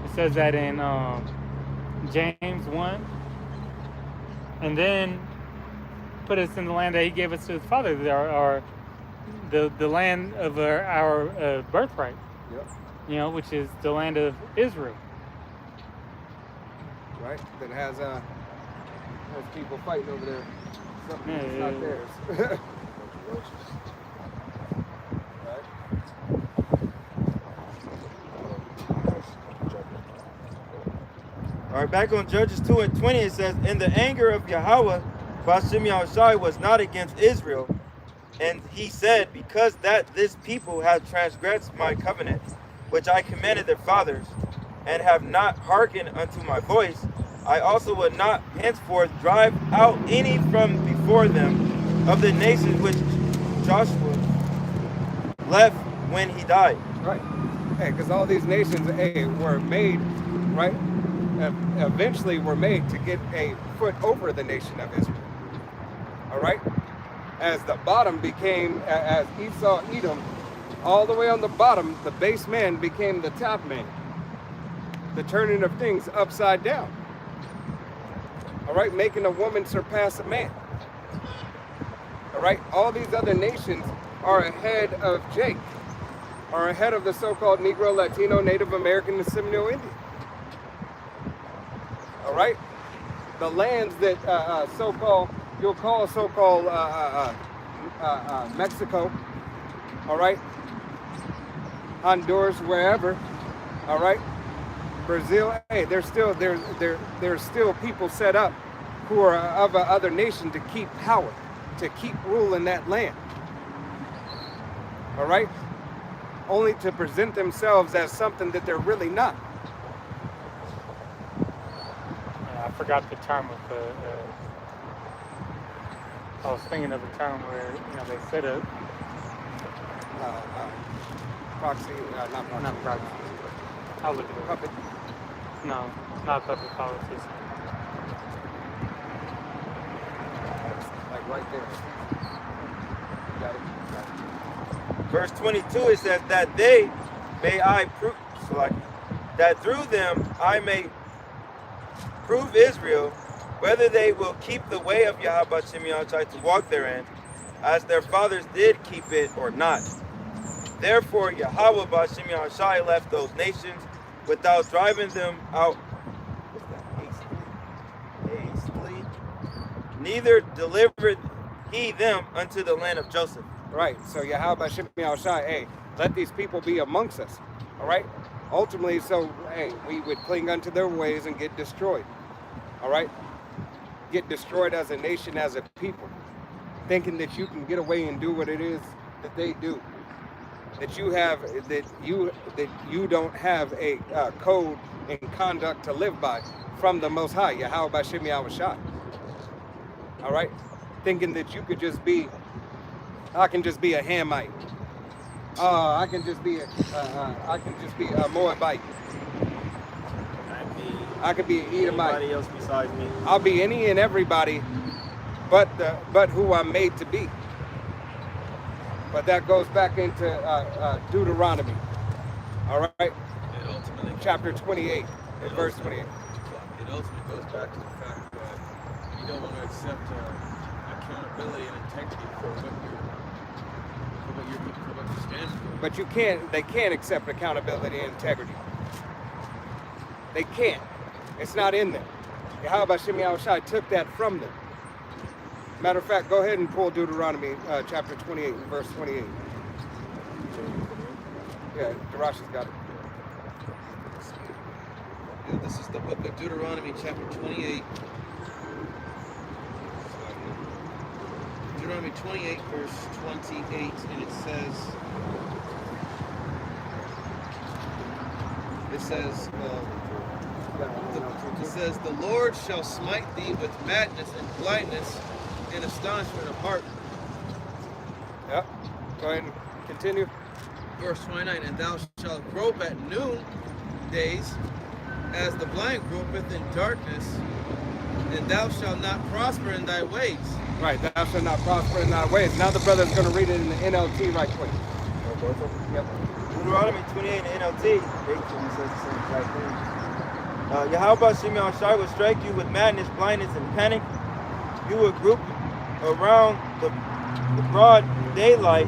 It says that in James 1. And then put us in the land that he gave us to his father, the land of our birthright, Yep. Which is the land of Israel. Right? That has people fighting over there. Something that's not theirs. Right? All right, back on Judges 2:20, it says, "And the anger of Yahweh, Ba'ashem Yahushai, was not against Israel. And he said, because that this people have transgressed my covenant, which I commanded their fathers, and have not hearkened unto my voice, I also would not henceforth drive out any from before them of the nations which Joshua left when he died." Right. Hey, because all these nations, were made, right? Eventually were made to get a foot over the nation of Israel. All right? As the bottom became, as Esau, Edom, all the way on the bottom, the base man became the top man. The turning of things upside down. All right? Making a woman surpass a man. All right? All these other nations are ahead of Jake, are ahead of the so-called Negro, Latino, Native American, and Seminole Indian. All right? The lands that you'll call so-called Mexico, all right? Honduras, wherever, all right? Brazil, there's still people set up who are of other nation to keep power, to keep rule in that land. All right? Only to present themselves as something that they're really not. I forgot the term of I was thinking of a term where, they set up. Proxy, Not proxy. I'll look it up. Puppet. No, not puppet politics. Like right there. Got it. Verse 22, it says, that they may I prove, that through them I may prove Israel, whether they will keep the way of Yahweh Ba'ashem Yahushai to walk therein, as their fathers did keep it or not. Therefore Yahweh Ba'ashem Yahushai left those nations without driving them out hastily, neither delivered he them unto the land of Joseph. Right. So Yahweh Ba'ashem Yahushai, let these people be amongst us. All right. Ultimately, so we would cling unto their ways and get destroyed. All right. Get destroyed as a nation, as a people, thinking that you can get away and do what it is that they do. That you don't have a code and conduct to live by from the Most High, Yahweh Ba'ashem Yahushai. All right. Thinking that you could just be, I can just be a Hamite. I can just be a Moabite. I could be an Edomite. Anybody else besides me? I'll be any and everybody, but who I'm made to be. But that goes back into Deuteronomy. All right, chapter 28, verse 28. It ultimately goes back to the fact that you don't want to accept accountability and integrity for what you stand for. But they can't accept accountability and integrity. They can't. It's not in them. Yahweh Ba'ashem Yahushai took that from them. Matter of fact, go ahead and pull Deuteronomy chapter 28 and verse 28. Yeah, Darashi's got it. Yeah, this is the book of Deuteronomy chapter 28. Deuteronomy 28 verse 28, and it says, it says, the Lord shall smite thee with madness and blindness and astonishment of heart. Yep. Go ahead and continue. Verse 29, and thou shalt grope at noon days, as the blind gropeth in darkness, and thou shalt not prosper in thy ways. Right, thou shalt not prosper in thy ways. Now the brother's going to read it in the NLT right quick. Yep. Deuteronomy 28 in the NLT, basically says the same exact thing. Yahweh Shimei Shai will strike you with madness, blindness, and panic. You will group around the broad daylight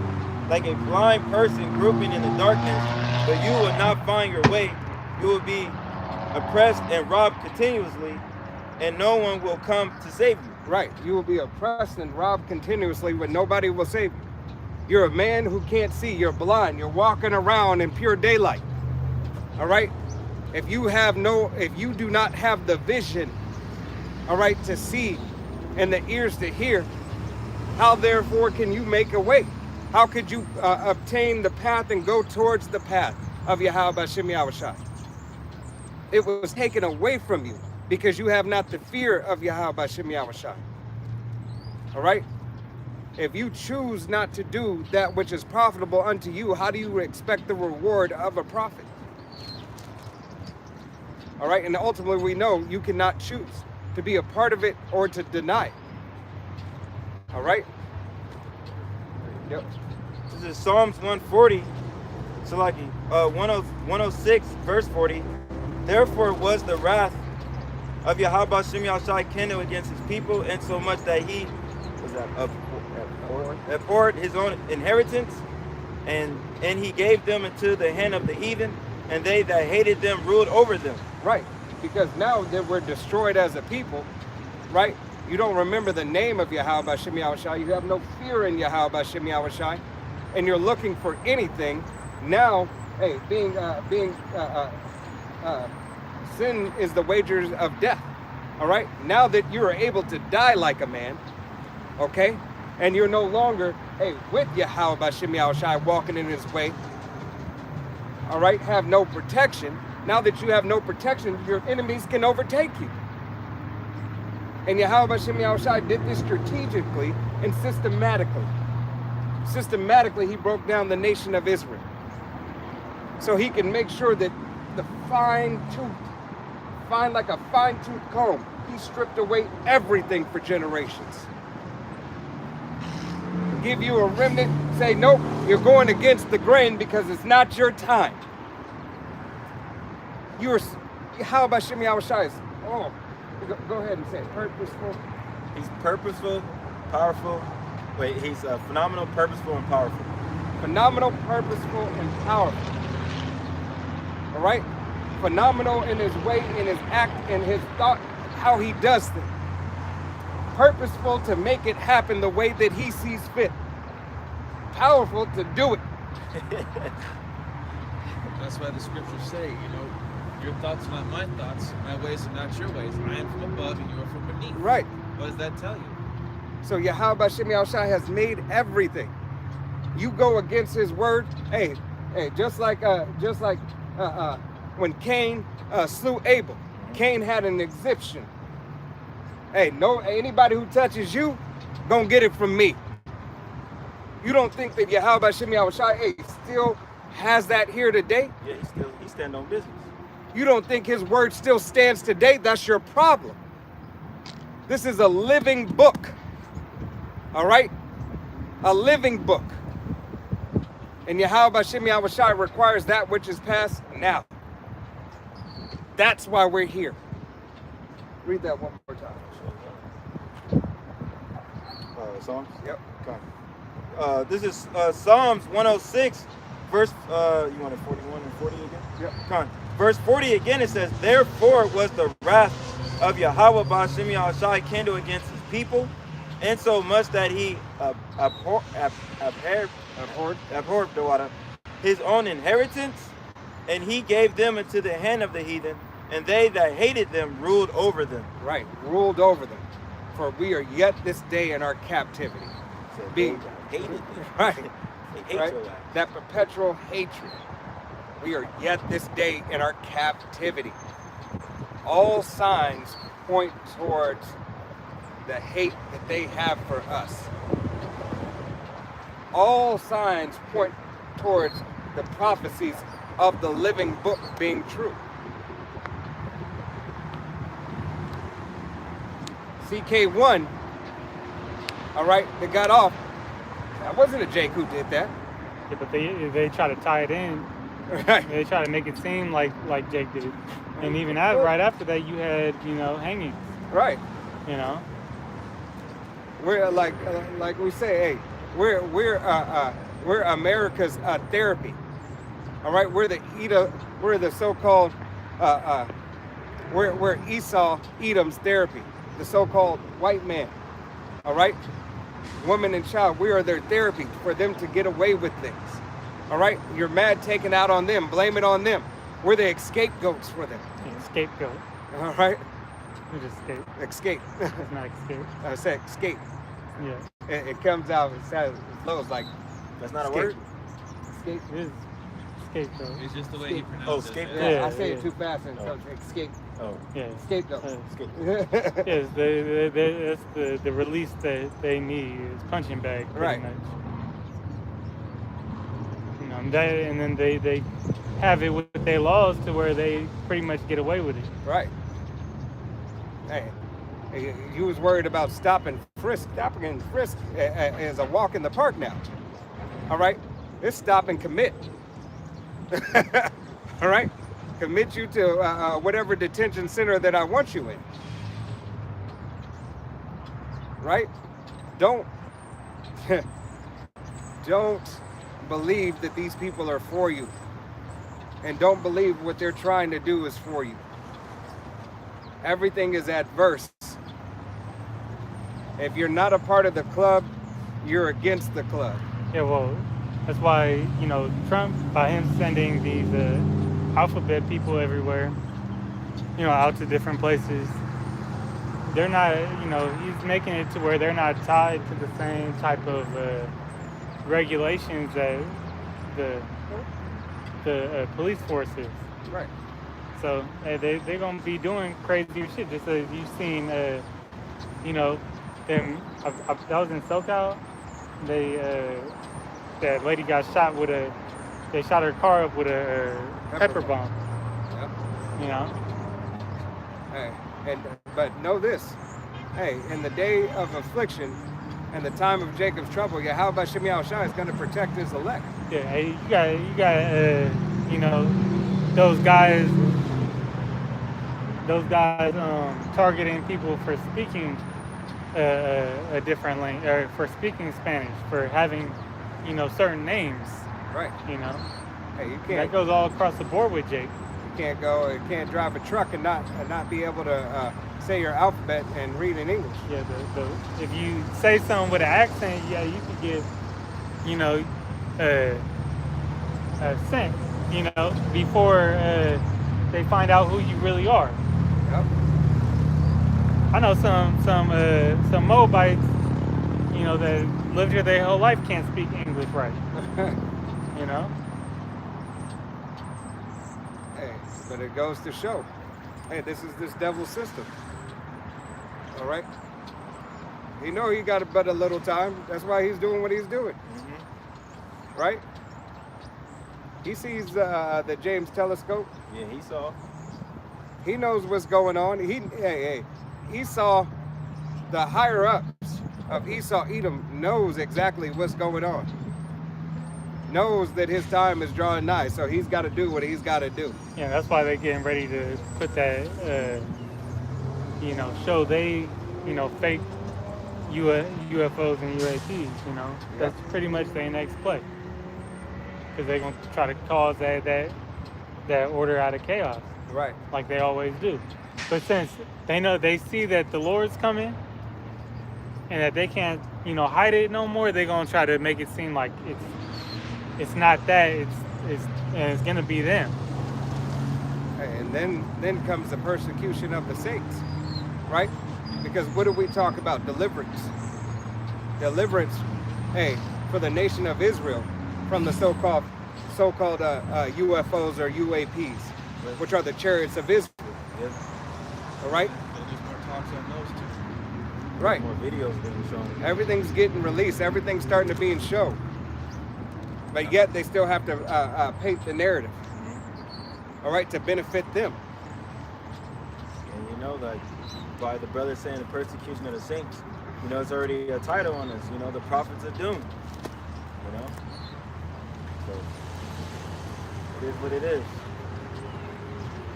like a blind person grouping in the darkness, but you will not find your way. You will be oppressed and robbed continuously, and no one will come to save you. Right, you will be oppressed and robbed continuously, but nobody will save you. You're a man who can't see. You're blind. You're walking around in pure daylight. All right? If you do not have the vision, all right, to see and the ears to hear, how therefore can you make a way? How could you obtain the path and go towards the path of Yahweh Shimei Shai? It was taken away from you because you have not the fear of Yahweh Shimei Shai. All right? If you choose not to do that which is profitable unto you, how do you expect the reward of a prophet? All right, and ultimately we know you cannot choose to be a part of it or to deny it. All right? Yep. This is Psalms 140, Salaki, 106, verse 40. Therefore was the wrath of Yahweh Shimei Shai kindled against his people, insomuch that he abhorred his own inheritance, and he gave them into the hand of the heathen, and they that hated them ruled over them. Right, because now that we're destroyed as a people, right? You don't remember the name of Yahweh Shimei Shai. You have no fear in Yahweh Shimei Shai, and you're looking for anything. Now, hey, sin is the wages of death. All right. Now that you are able to die like a man, okay, and you're no longer, hey, with Yahweh Shimei Shai walking in his way. All right, have no protection. Now that you have no protection, your enemies can overtake you. And Yahweh Shimei Shai did this strategically and systematically. Systematically, he broke down the nation of Israel. So he can make sure that the fine like a fine-tooth comb, he stripped away everything for generations. Give you a remnant, say, nope, you're going against the grain because it's not your time. How about Shimei Shai? Oh, go ahead and say it. Purposeful. He's purposeful, powerful. Wait, he's phenomenal, purposeful, and powerful. Phenomenal, purposeful, and powerful. All right? Phenomenal in his way, in his act, in his thought, how he does things. Purposeful to make it happen the way that he sees fit. Powerful to do it. That's why the scriptures say, your thoughts are not my thoughts, my ways are not your ways. I am from above and you are from beneath. Right. What does that tell you? So Yahweh Shimei Shai has made everything. You go against his word. Hey, just like when Cain slew Abel, Cain had an exemption. Hey, anybody who touches you, gonna get it from me. You don't think that Yahweh Shimei Shai still has that here today? Yeah, he stand on business. You don't think his word still stands today? That's your problem. This is a living book. All right? A living book. And Yahweh Shimei Shai requires that which is past now. That's why we're here. Read that one more time. Psalms? Yep. Okay. This is Psalms 106, verse, you want it 41 and 40 again? Yep. Come on. Verse 40 again, it says, therefore was the wrath of Yahweh Shimei Shai kindled against his people, and so much that he abhorred his own inheritance, and he gave them into the hand of the heathen, and they that hated them ruled over them. Right, ruled over them. For we are yet this day in our captivity. Being hated them. Right. They hate Right? your life. That perpetual hatred. we are yet this day in our captivity. All signs point towards the hate that they have for us. All signs point towards the prophecies of the living book being true. CK1, all right, they got off. That wasn't a Jake who did that. Yeah, but they try to tie it in. Right. They try to make it seem like Jake did it. And even right after that, you had, hangings. Right. You know. We're like we say, hey, we're America's therapy. All right, we're the so-called we're Esau Edom's therapy, the so-called white man. All right, woman and child, we are their therapy for them to get away with things. All right, you're mad, taking out on them, blame it on them. We're the scapegoats for them. Yeah, scapegoat. All right. We just escape. Escape. It's not escape. I said escape. Yeah. It comes out, it sounds as low as like. That's not escape. a word? Escape. It is scapegoat. It's just the way he Escape. pronounced it. scapegoat. Yeah, I Yeah, say yeah. it too fast and it Oh. comes escape. Oh. Yeah. Scapegoat. Yes, that's the release that they need is punching bag, pretty Right. much. And then they have it with their laws to where they pretty much get away with it. Right. Hey, you was worried about stopping and frisk. Stopping and frisk is a walk in the park now. All right? It's stop and commit. All right? Commit you to whatever detention center that I want you in. Right? Don't believe that these people are for you. And don't believe what they're trying to do is for you. Everything is adverse. If you're not a part of the club, you're against the club. Yeah, well, that's why, Trump, by him sending these alphabet people everywhere, out to different places, they're not, he's making it to where they're not tied to the same type of regulations that the police force is. Right. So they're going to be doing crazy shit. Just as you've seen, them. I was in SoCal. That lady got shot with they shot her car up with a pepper bomb. Yep. Hey, but know this. Hey, in the day of affliction and the time of Jacob's trouble, Yahweh Shem Yahushua is going to protect his elect. Yeah, hey, you got those guys targeting people for speaking a different language, or for speaking Spanish, for having, certain names. Right. Hey, you can't. That goes all across the board with Jake. You can't drive a truck and not be able to say your alphabet and read in English. Yeah, if you say something with an accent, yeah, you could get, sent, before they find out who you really are. Yep. I know some Moabites, that lived here their whole life can't speak English right. Hey, but it goes to show, hey, this is this devil's system. All right. He know he got but a little time. That's why he's doing what he's doing. Mm-hmm. Right. He sees the James telescope. Yeah, he saw. He knows what's going on. Esau, the higher ups of Esau Edom, knows exactly what's going on. Knows that his time is drawing nigh, so he's got to do what he's got to do. Yeah, that's why they're getting ready to put that, show they, fake UFOs and UAPs. That's pretty much their next play. Because they're going to try to cause that order out of chaos. Right. Like they always do. But since they see that the Lord's coming and that they can't, hide it no more, they're gonna try to make it seem like it's not that, it's gonna be them. And then comes the persecution of the saints, right? Because what do we talk about? Deliverance. Deliverance, hey, for the nation of Israel from the so-called so-called UFOs or UAPs, which are the chariots of Israel. Yep. All right? There's more talks on those too. Right. More videos being shown. Everything's getting released. Everything's starting to be shown. But yet they still have to paint the narrative. All right, to benefit them. And you know, like, by the brother saying the persecution of the saints, you know, it's already a title on us. You know, the prophets of doom. You know? So, it is what it is.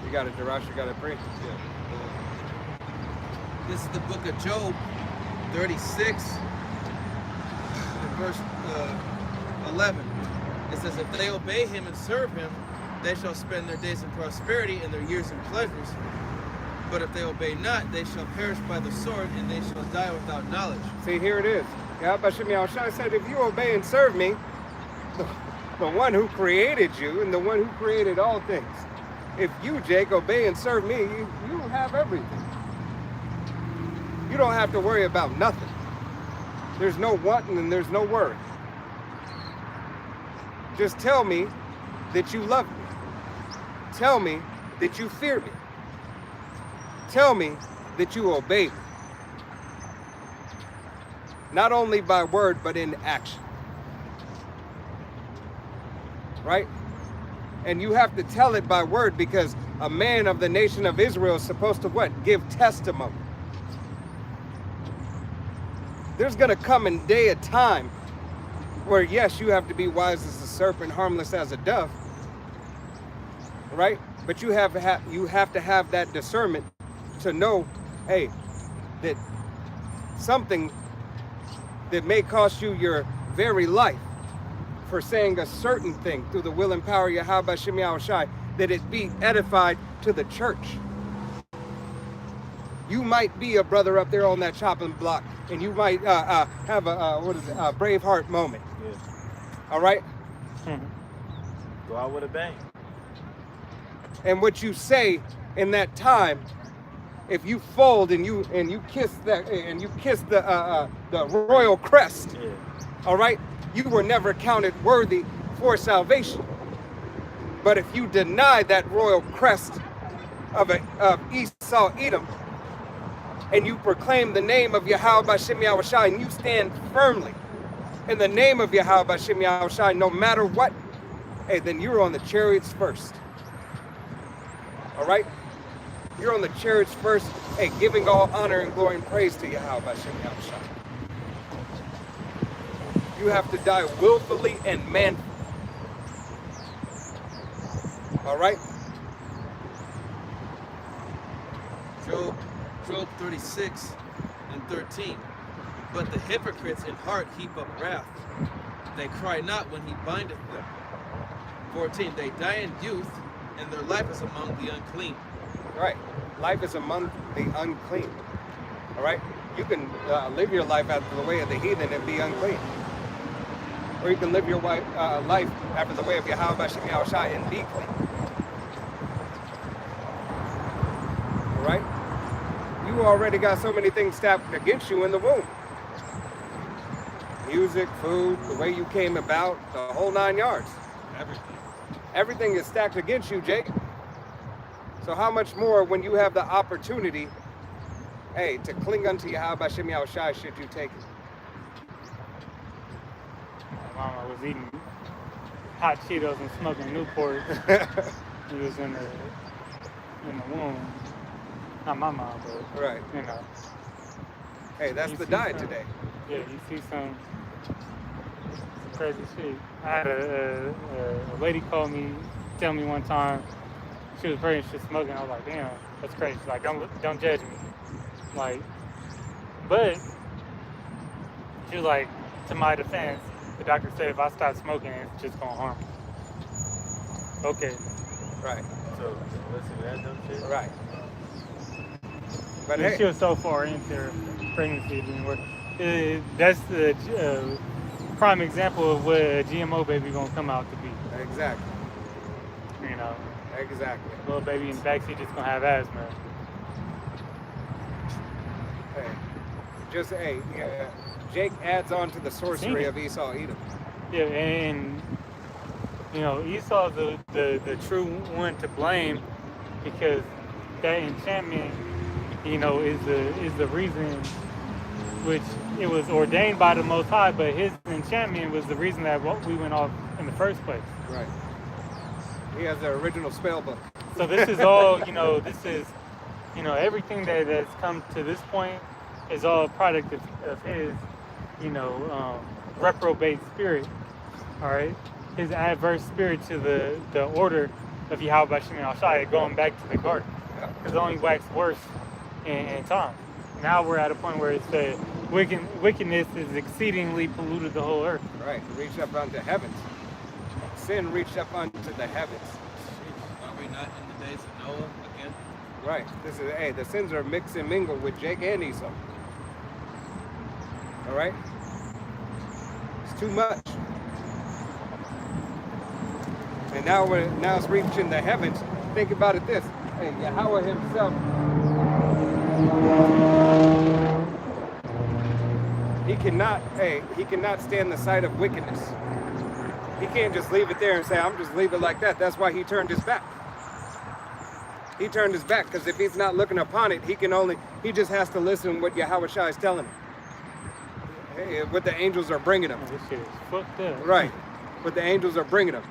You got it, Darash. You got it, Pre. This is the book of Job 36, and verse 11. It says, if they obey him and serve him, they shall spend their days in prosperity and their years in pleasures. But if they obey not, they shall perish by the sword, and they shall die without knowledge. See, here it is. Yahweh Shem Yahushua said, if you obey and serve me, the one who created you and the one who created all things, if you, Jake, obey and serve me, you have everything. You don't have to worry about nothing. There's no wanting and there's no worry. Just tell me that you love me. Tell me that you fear me. Tell me that you obey me. Not only by word, but in action. Right? And you have to tell it by word, because a man of the nation of Israel is supposed to what? Give testimony. There's going to come a day, a time, where yes, you have to be wise as a serpent, harmless as a dove. Right? But you have to have that discernment to know, hey, that something that may cost you your very life for saying a certain thing through the will and power of Yahweh Shem Yahushai, that it be edified to the church. You might be a brother up there on that chopping block, and you might have a Braveheart moment. Yeah. All right? Go out with a bang. And what you say in that time, if you fold and you kiss that and you kiss the royal crest, Yeah. all right, you were never counted worthy for salvation. But if you deny that royal crest of Esau Edom, and you proclaim the name of Yahweh Shem Yahushai, and you stand firmly in the name of Yahweh Shem Yahushai, no matter what, hey, then you're on the chariots first. All right? You're on the chariots first, hey, giving all honor and glory and praise to Yahweh Shem Yahushai. You have to die willfully and manfully. All right? Job 36 and 13. But the hypocrites in heart heap up wrath. They cry not when he bindeth them. 14. They die in youth, and their life is among the unclean. Right. Life is among the unclean. All right? You can live your life after the way of the heathen and be unclean. Or you can live your life after the way of Yahweh Shem Yahushai and be clean. All right? You already got so many things stacked against you in the womb. Music, food, the way you came about, the whole 9 yards. Everything is stacked against you, Jake. So how much more when you have the opportunity, hey, to cling unto Yahweh Shem Yahushai should you take it? My mama was eating hot Cheetos and smoking Newport. He was in the womb. Not my mom, but Right. you know. Hey, that's You the see diet some- today. Yeah, you see some crazy shit. I had a lady call me, tell me one time she was pregnant, she was smoking. I was like, damn, that's crazy. She's like, don't judge me. Like, but she was like, to my defense, the doctor said if I stop smoking, it's just gonna harm me. Okay. Right. So, listen to that dumb shit. Right. But And she hey, was so far into her pregnancy, it didn't work. That's the prime example of what a GMO baby gonna come out to be. exactly. You know, Exactly. little baby in the backseat just gonna have asthma. Hey, just hey, Jake adds on to the sorcery of Esau Edom. Yeah, and You know, Esau's the true one to blame because that enchantment, you know, is the reason which it was ordained by the Most High, but his enchantment was the reason that we went off in the first place. Right. He has the original spell book. So this is all, you know, this is, you know, everything that's come to this point is all a product of his, you know, reprobate spirit, all right? His adverse spirit to the order of Yahweh Shem Shai, going back to the garden. Because it only waxed worse in time. Now we're at a point where it's the wickedness is exceedingly polluted the whole earth. Right. Reached up unto heavens. Sin reached up unto the heavens. Are we not in the days of Noah again? Right. This is, hey, the sins are mixed and mingled with Jake and Esau. All right? It's too much. And now it's reaching the heavens. Think about it this. Hey, Yahweh himself, he cannot stand the sight of wickedness. He can't just leave it there and say, I'm just leave it like that. That's why he turned his back. He turned his back because if he's not looking upon it, he just has to listen to what Yahweh Shai is telling him. Hey, what the angels are bringing him. This shit is fucked up. Right. What the angels are bringing him.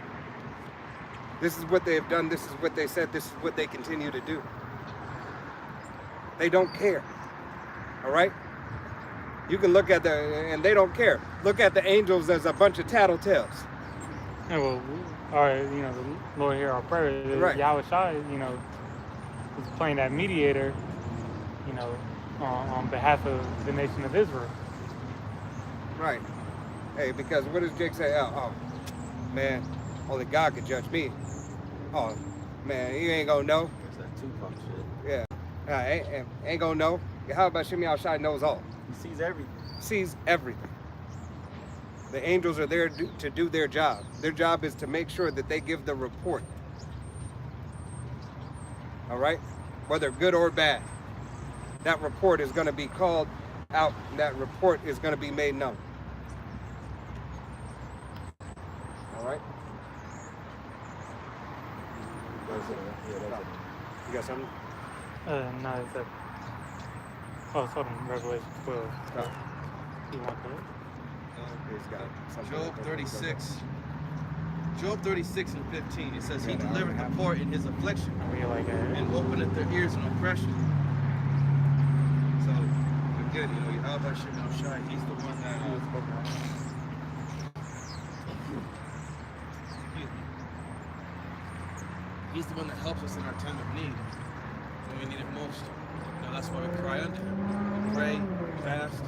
This is what they have done. This is what they said. This is what they continue to do. They don't care. All right? You can look at and they don't care. Look at the angels as a bunch of tattletales. Yeah, well, all right, you know, the Lord hear our prayer. Right. Yahweh Shai, you know, is playing that mediator, you know, on behalf of the nation of Israel. Right. Hey, because what does Jake say? Oh, man, only God can judge me. Oh, man, you ain't gonna know. That's that Tupac shit. Yeah. Ain't gonna know. How about Shemi Shai knows all? He sees everything. Sees everything. The angels are there to do their job. Their job is to make sure that they give the report. All right? Whether good or bad. That report is going to be called out. That report is going to be made known. All right? You got something? No, it's like, oh, it's on Revelation 12. Oh. You want that? He's got something. Job 36. Job 36 and 15. It says, He delivered the poor in his affliction Are we like and openeth their ears in oppression. So, again, you know, Yahweh Shem Shai, he's the one that, he's the one that helps us in our time of need, when we need it most. You know, that's why we cry unto him. We pray, fast.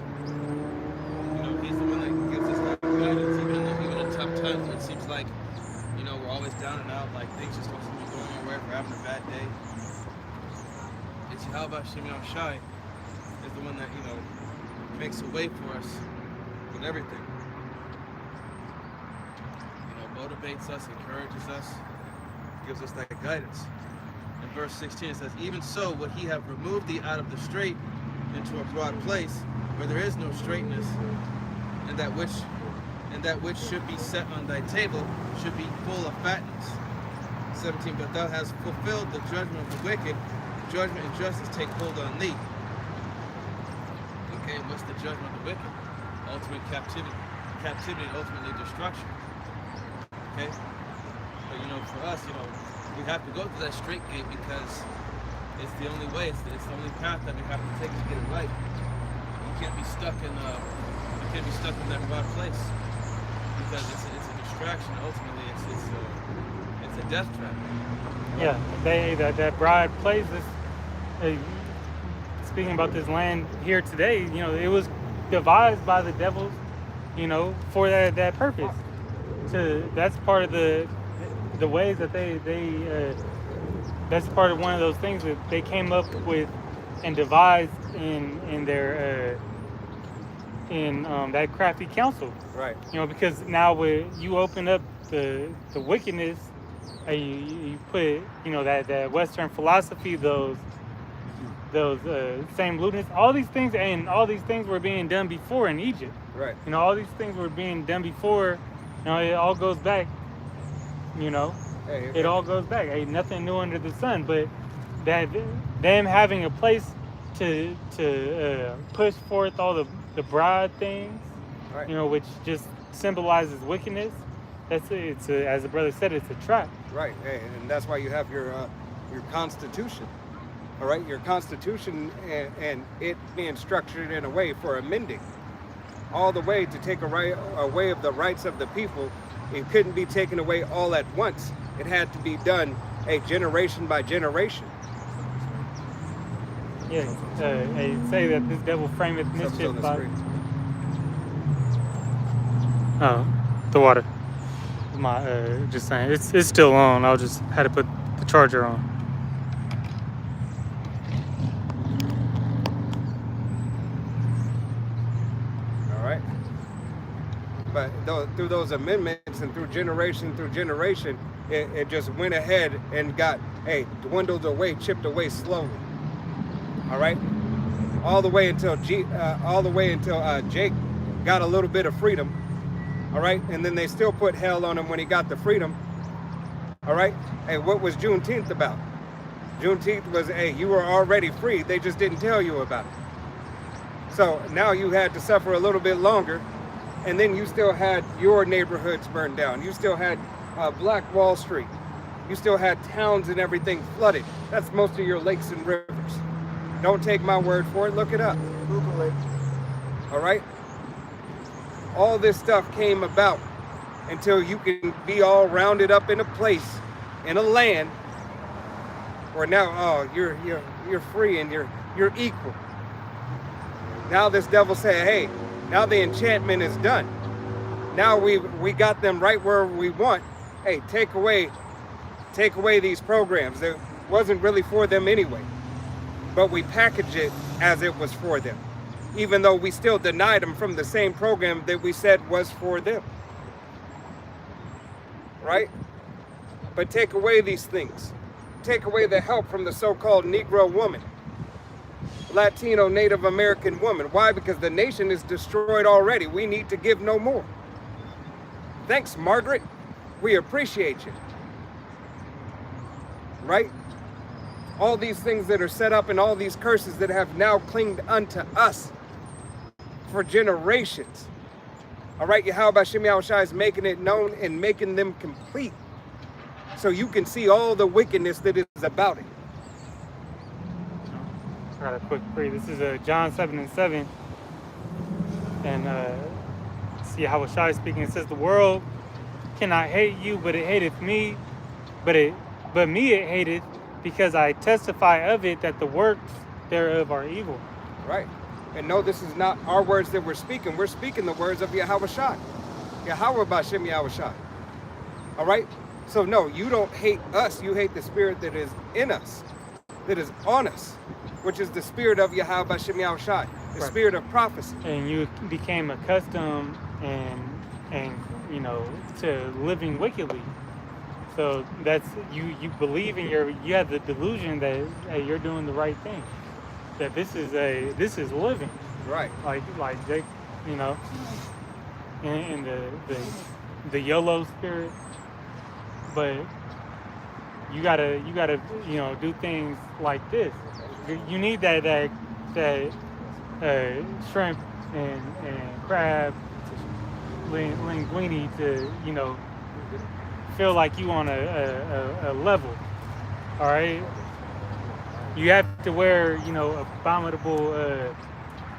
You know, he's the one that gives us that guidance, even in tough times when it seems like, you know, we're always down and out, like things just don't seem to be going anywhere, we're having a bad day. It's Yahweh Shem Shai is the one that, you know, makes a way for us with everything. You know, motivates us, encourages us, gives us that guidance. In verse 16 it says, Even so would he have removed thee out of the strait into a broad place, where there is no straightness, and that which should be set on thy table should be full of fatness. 17, But thou hast fulfilled the judgment of the wicked, judgment and justice take hold on thee. Okay, what's the judgment of the wicked? Ultimate captivity and ultimately destruction. Okay? But you know, for us, you know, we have to go through that straight gate because it's the only way, it's the only path that we have to take to get it right. You can't be stuck in that broad place because it's a distraction. Ultimately, it's a death trap. Yeah, that broad place is, speaking about this land here today, you know, it was devised by the devils, you know, for that purpose. That's part of the ways that they that's part of one of those things that they came up with and devised in their that crafty council. Right. You know, because now when you open up the wickedness, you put, you know, that Western philosophy, those same lewdness, all these things were being done before in Egypt. Right. You know, all these things were being done before. You know, it all goes back You know, Hey, it all goes back. Ain't nothing new under the sun. But that them having a place to push forth all the broad things, right. you know, which just symbolizes wickedness. As the brother said, it's a trap. Right, hey, and that's why you have your Constitution. All right, your Constitution and it being structured in a way for amending, all the way to take away of the rights of the people. It couldn't be taken away all at once. It had to be done generation by generation. Yeah, they say that this devil frameth Something's mischief on the by. screen. Oh, the water. My just saying, it's still on. I just had to put the charger on. All right. But through those amendments and through generation, it just went ahead and got dwindled away, chipped away slowly. All right, all the way until Jake got a little bit of freedom. All right, and then they still put hell on him when he got the freedom. All right, hey, what was Juneteenth about? Juneteenth was, you were already free. They just didn't tell you about it. So now you had to suffer a little bit longer, and then you still had your neighborhoods burned down. You still had Black Wall Street. You still had towns and everything flooded. That's most of your lakes and rivers. Don't take my word for it. Look it up. Google it. All right? All this stuff came about until you can be all rounded up in a place, in a land, where now, you're free and you're equal. Now this devil say, hey, now the enchantment is done. Now we got them right where we want. Hey, take away these programs. It wasn't really for them anyway. But we package it as it was for them, even though we still denied them from the same program that we said was for them. Right? But take away these things. Take away the help from the so-called Negro woman, Latino Native American woman. Why? Because the nation is destroyed already. We need to give no more. Thanks, Margaret. We appreciate you. Right? All these things that are set up and all these curses that have now clinged unto us for generations. All right, Yahweh Shem Yahushua is making it known and making them complete, so you can see all the wickedness that is about it. I got a quick pre. This is John 7:7, and see how Shai speaking. It says, "The world cannot hate you, but it hateth me, but me it hateth, because I testify of it that the works thereof are evil." Right. And no, this is not our words that we're speaking. We're speaking the words of Yahweh Shai. Yahweh Bashem Yahweh Shai. All right? So no, you don't hate us. You hate the spirit that is in us, that is on us, which is the spirit of Yahweh Bashem Yahweh Shai, the Right. spirit of prophecy. And you became accustomed and to living wickedly. So that's you believe in you have the delusion that you're doing the right thing. That this is living. Right. Like Jake, in the YOLO spirit. But you gotta do things like this. You need that shrimp and crab linguine to feel like you on a level. All right. You have to wear abominable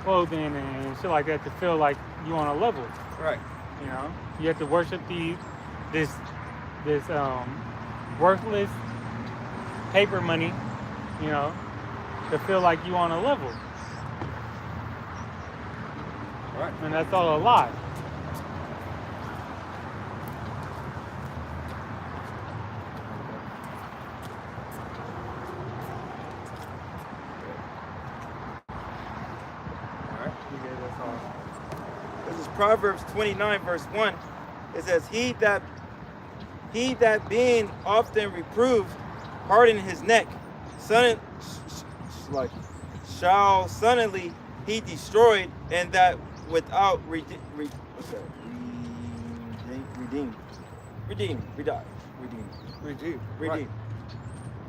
clothing and shit like that to feel like you on a level. Right. You have to worship this worthless paper money, to feel like you on a level. Right. And that's all a lie. This is Proverbs 29, verse 1. It says, He that being often reproved harden his neck, shall suddenly he destroyed, and that without redeemed. Redeemed. Redeemed. Right.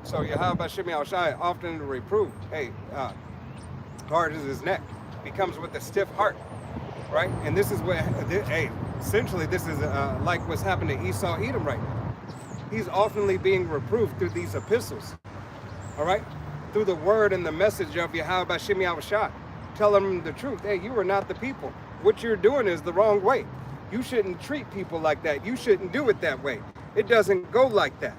So Yahweh B'Shem Yahushai often reproved, hey, hard is his neck. He comes with a stiff heart, right? And this is what, hey, essentially this is like what's happened to Esau Edom right now. He's oftenly being reproved through these epistles, all right? Through the word and the message of Yahweh B'Shem Yahushai, telling them the truth. Hey, you are not the people. What you're doing is the wrong way. You shouldn't treat people like that. You shouldn't do it that way. It doesn't go like that,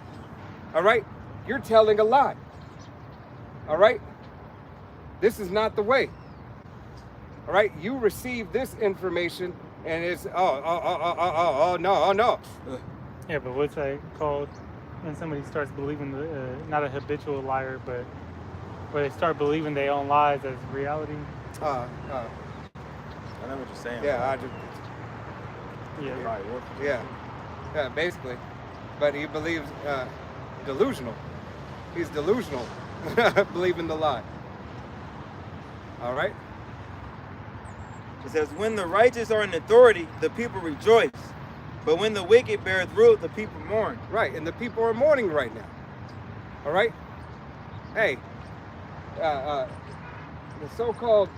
all right? You're telling a lie, all right? This is not the way, all right? You receive this information and it's, no. Yeah, but what's that called when somebody starts believing, not a habitual liar, but where they start believing their own lies as reality? I know what you're saying. Yeah, Yeah. yeah, basically. But he believes delusional. He's delusional, believing the lie. All right? It says, when the righteous are in authority, the people rejoice. But when the wicked beareth rule, the people mourn. Right, and the people are mourning right now. All right? Hey, the so-called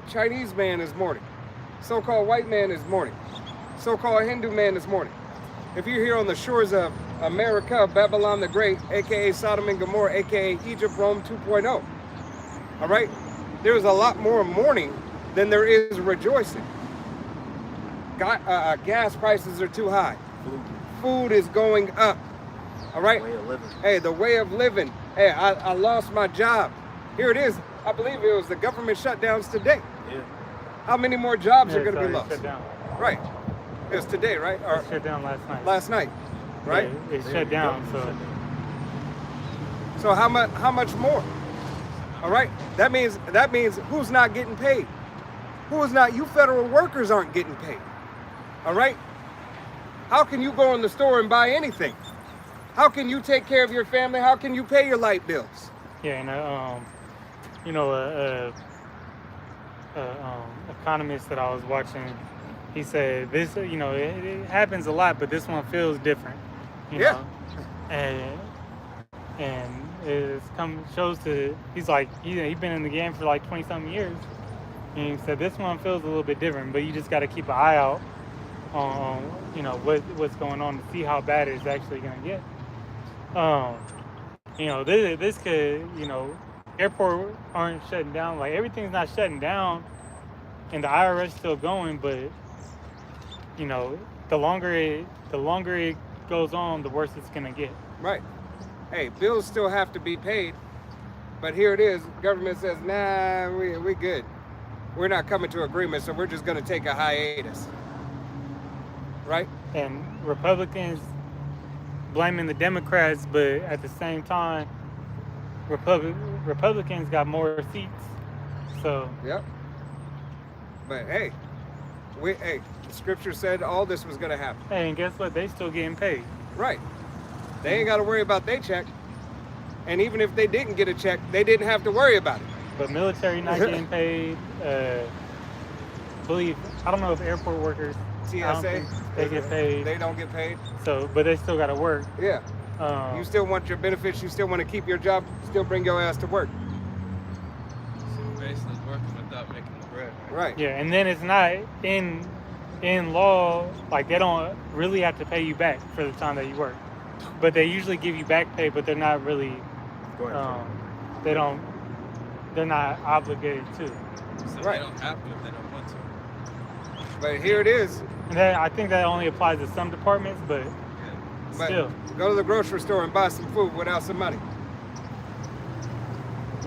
Chinese man is mourning. So-called white man is mourning. So-called Hindu man is mourning. If you're here on the shores of America, Babylon the Great, aka Sodom and Gomorrah, aka Egypt, Rome 2.0, all right? There's a lot more mourning than there is rejoicing. Gas prices are too high. Food is going up, all right? Way of living. Hey, the way of living. Hey, I lost my job. Here it is. I believe it was the government shutdowns today. Yeah. How many more jobs Yeah, are going to be it's already lost? shut down. Right. It was today, right? Or It shut down last night. last night, right? Yeah, it shut down, so So how much more? All right. That means who's not getting paid? Who is not? You federal workers aren't getting paid. All right. How can you go in the store and buy anything? How can you take care of your family? How can you pay your light bills? yeah, and economist that I was watching, he said this, it happens a lot, but this one feels different. You Yeah. know? And it shows to, he's like, he's been in the game for like 20 something years. And he said this one feels a little bit different, but you just got to keep an eye out on, what's going on to see how bad it's actually going to get. This could, airport aren't shutting down. Like everything's not shutting down, and the IRS still going. But the longer it goes on, the worse it's gonna get. Right. Hey, bills still have to be paid, but here it is. Government says, nah, we good. We're not coming to agreement, so we're just gonna take a hiatus. Right. And Republicans blaming the Democrats, but at the same time, Republicans got more seats. So Yep. But hey, the scripture said all this was gonna happen. hey, and guess what? They still getting paid. Right. They ain't got to worry about their check. And even if they didn't get a check, they didn't have to worry about it. But military not getting paid. I don't know if airport workers, I don't TSA, think they get paid. They don't get paid. So, but they still got to work. Yeah. You still want your benefits. You still want to keep your job. Still bring your ass to work. So basically working without making the bread. Right. Yeah, and then it's not in law, like they don't really have to pay you back for the time that you work, but they usually give you back pay, but they're not really, they're not obligated to. So Right. they don't have to if they don't want to. But here it is. And I think that only applies to some departments, but But still. go to the grocery store and buy some food without some money.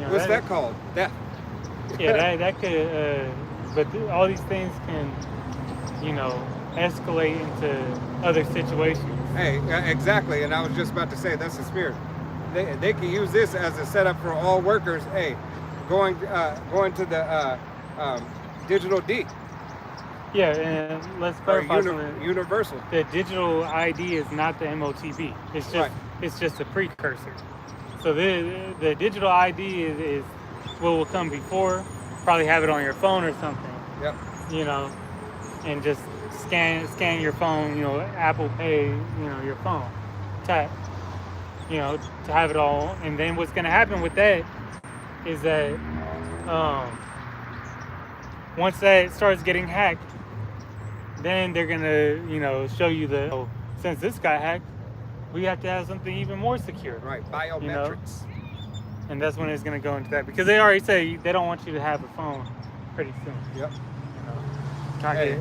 What's that called? That. Yeah, that could, but all these things can, escalate into other situations. Hey, exactly. And I was just about to say that's the spirit. They can use this as a setup for all workers. Hey, going to the digital D. Yeah, and let's Or clarify something. universal. The digital ID is not the MOTB. It's just Right. it's just a precursor. So the digital ID is what will come before. Probably have it on your phone or something, Yep. and just scan your phone, you know, Apple Pay, you know, your phone, tap, you know, to have it all. And then what's gonna happen with that is that once that starts getting hacked, then they're gonna, you know, show you the, oh, since this got hacked, we have to have something even more secure. Right, biometrics. You know? And that's when it's gonna go into that, because they already say they don't want you to have a phone pretty soon. Yep. You know, try to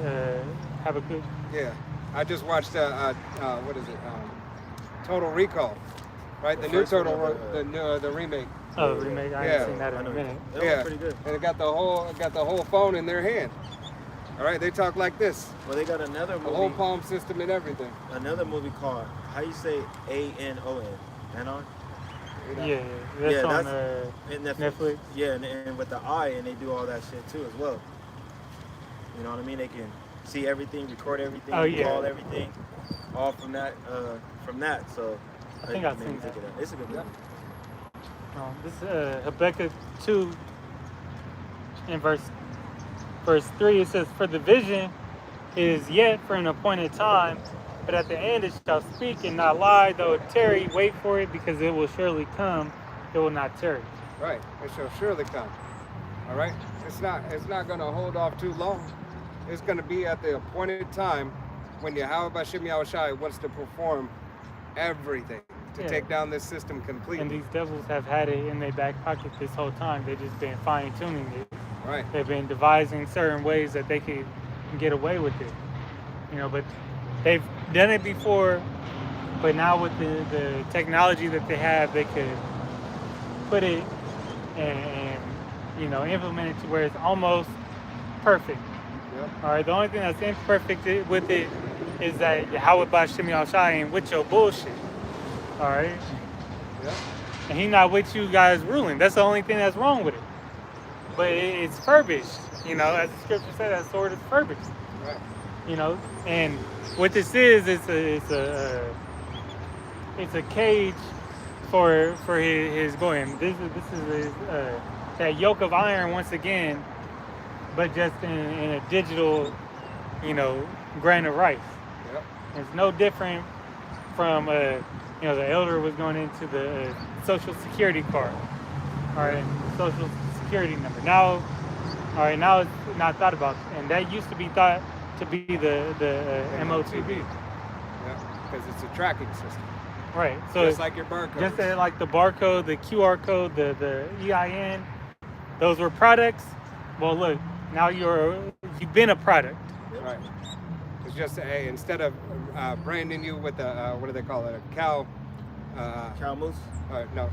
have a good. Yeah, I just watched what is it? Total Recall, right? The new Total, the remake. Oh, the remake. I haven't seen that in a minute. Yeah, pretty good. And it got the whole phone in their hand. All right, they talk like this. Well, they got another movie. The whole palm system and everything. Another movie called, how you say A-N-O-N? Anon? Yeah, that's on Netflix. Yeah, and with the eye, and they do all that shit too as well. You know what I mean? They can see everything, record everything, call everything, all from that. So I think I've seen that. It's a good movie. This is Habakkuk 2 in verse 3. It says, "For the vision is yet for an appointed time, but at the end it shall speak and not lie. Though it tarry, wait for it, because it will surely come. It will not tarry." Right, it shall surely come. All right, it's not going to hold off too long. It's going to be at the appointed time when Yahweh B'Shem Yahushai wants to perform everything to take down this system completely. And these devils have had it in their back pocket this whole time. They've just been fine-tuning it. Right. They've been devising certain ways that they could get away with it. You know, but they've done it before, but now with the technology that they have, they could put it and you know, implement it to where it's almost perfect. Yep. All right, the only thing that's imperfect with it is that Yahweh B'Shem Yahushai ain't with your bullshit. All right? Yep. And he not with you guys ruling. That's the only thing that's wrong with it. But it's furbished. You know, as the scripture said, that sword is furbished. Right. You know, and what this is, it's a cage for his going. This is that yoke of iron once again, but just in a digital, you know, grain of rice. Yep. It's no different from you know, the elder was going into the social security card. All right, social security number. Now, all right, now it's not thought about, and that used to be thought to be the MOTB. Yeah, because it's a tracking system. Right. So just like your barcode. Just like the barcode, the QR code, the EIN, those were products. Well, look, now you've been a product. Right. It's just instead of branding you with a what do they call it? A cow. Cow moose? No.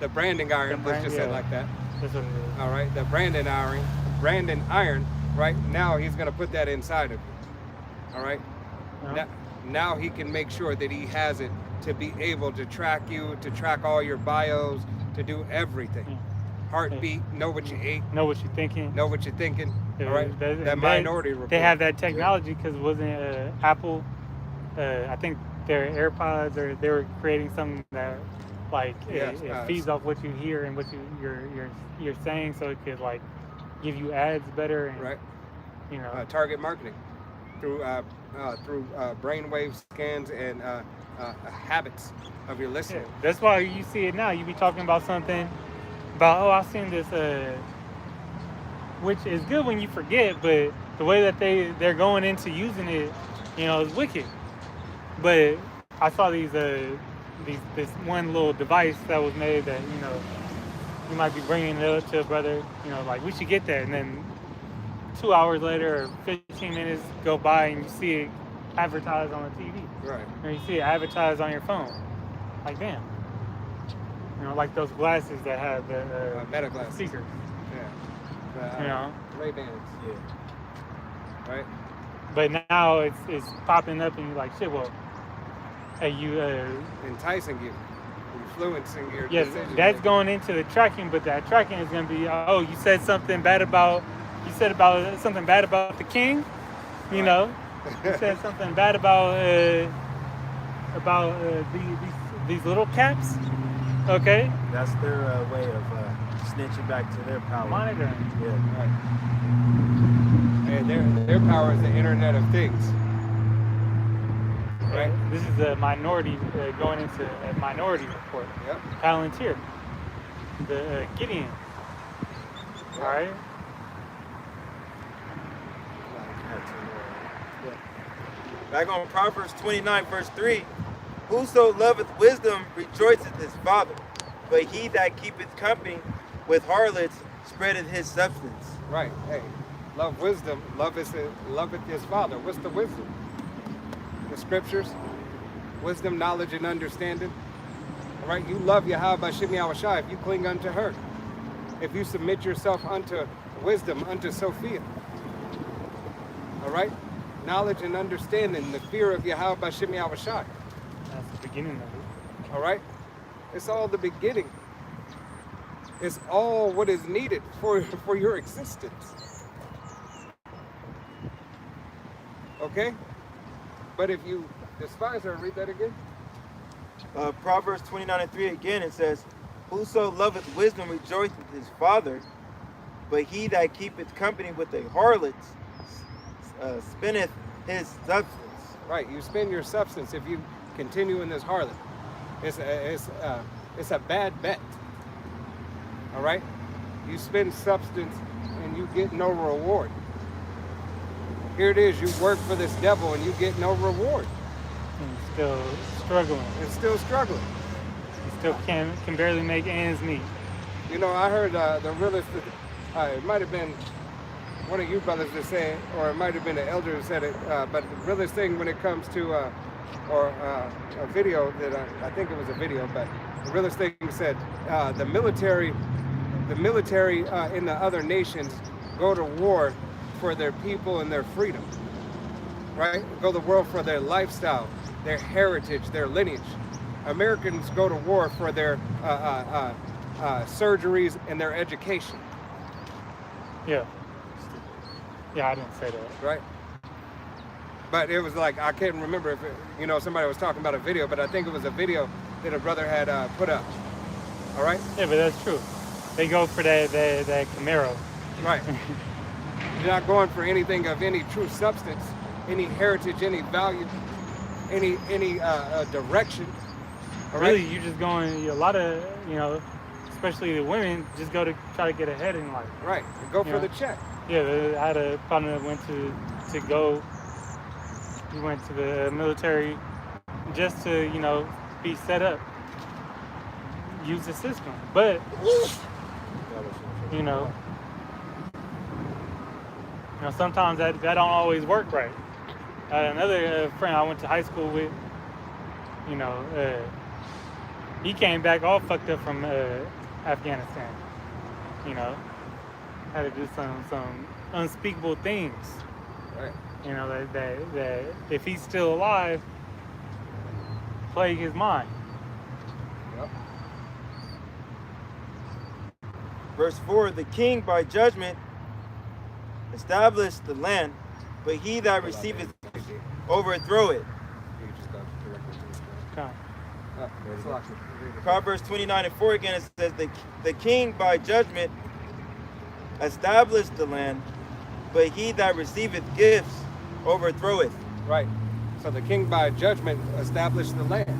The branding iron. Let's just say it like that. That's what it is. All right. The branding iron. Right now he's gonna put that inside of you. All right. Yeah. Now he can make sure that he has it to be able to track you, to track all your bios, to do everything. Yeah. Heartbeat, know what you ate, Know what you're thinking. know what you're thinking. Yeah, all right, that minority report. They have that technology because wasn't Apple? I think their AirPods, or they were creating something that like it feeds off what you hear and what you're saying, so it could like give you ads better. And, right. You know, target marketing through brainwave scans and habits of your listening. yeah, that's why you see it now. You be talking about something about, I've seen this, which is good when you forget, but the way that they're going into using it, you know, is wicked. But I saw this one little device that was made that, you know, you might be bringing it up to a brother, you know, like, we should get that. And then 2 hours later or 15 minutes go by and you see it advertised on the TV. Right. Or you see it advertised on your phone. Like, damn. You know, like those glasses that have the meta glasses. speakers. Yeah. You know? Ray-Bans. Yeah. Right. But now it's popping up and you're like, shit, well, hey, you... enticing you. Influencing your yes, decision. that's going into the tracking, but that tracking is going to be, oh, you said something bad about the king, you know? You said something bad about these little caps, okay? That's their way of snitching back to their power. monitoring. Yeah. Right. And their power is the Internet of Things. Right. This is a minority going into a minority report. Yep. Palantir, the Gideon. All right. Back on Proverbs 29, verse 3. Whoso loveth wisdom rejoiceth his father, but he that keepeth company with harlots spreadeth his substance. Right. Hey, love wisdom. Loveth his father. What's the wisdom? The scriptures. Wisdom, knowledge, and understanding. All right. You love Yahweh B'Shem Yahushai if you cling unto her. If you submit yourself unto wisdom, unto Sophia. All right. Knowledge and understanding, the fear of Yahweh B'Shem Yahushai. That's the beginning of it. All right. It's all the beginning. It's all what is needed for your existence. Okay? But if you despise her, read that again. Proverbs 29 and 3 again, it says, whoso loveth wisdom rejoiceth his father, but he that keepeth company with a harlot spendeth his substance. Right, you spend your substance if you continue in this harlot. It's a bad bet. All right? You spend substance and you get no reward. Here it is, you work for this devil and you get no reward. And still struggling. It's still struggling. You still can barely make ends meet. You know, I heard the realist, it might have been one of you brothers that said, or it might have been an elder that said it, but the realest thing when it comes to, a video that I think it was a video, but the realest thing said, the military in the other nations go to war for their people and their freedom, right? Go to war for their lifestyle, their heritage, their lineage. Americans go to war for their surgeries and their education. Yeah. Yeah, I didn't say that. Right? But it was like, I can't remember if somebody was talking about a video, but I think it was a video that a brother had put up. All right? Yeah, but that's true. They go for that Camaro. Right. You're not going for anything of any true substance, any heritage, any value, any direction. All right? Really, you're just going, a lot of, especially the women, just go to try to get ahead in life. Right. Go for Yeah. the check. Yeah, I had a partner that went to go. He went to the military just to, be set up, use the system. But, sometimes that don't always work right. Another friend I went to high school with, he came back all fucked up from Afghanistan. Had to do some unspeakable things. Right. That if he's still alive, plague his mind. Yep. Verse 4, the king by judgment established the land, but he that receiveth overthrow it. Okay. Proverbs 29 and 4 again, it says, the king by judgment established the land, but he that receiveth gifts overthroweth. Right. So the king by judgment established the land.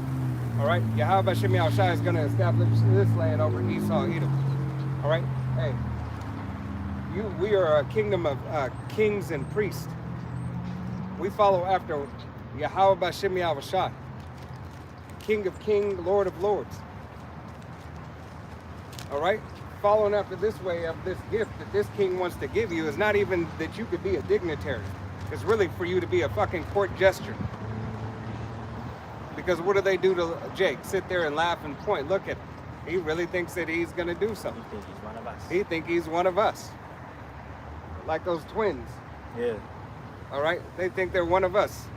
All right. Yahweh B'Shem Yahushai is going to establish this land over Esau, Edom. All right. Hey, we are a kingdom of kings and priests. We follow after Yahweh B'Shem Yahushai, King of kings, Lord of lords. All right. Following after this way of this gift that this king wants to give you is not even that you could be a dignitary. It's really for you to be a fucking court jester. Because what do they do to Jake? Sit there and laugh and point. Look at him. He really thinks that he's going to do something. He thinks he's one of us. He thinks he's one of us. Like those twins. Yeah. All right? They think they're one of us.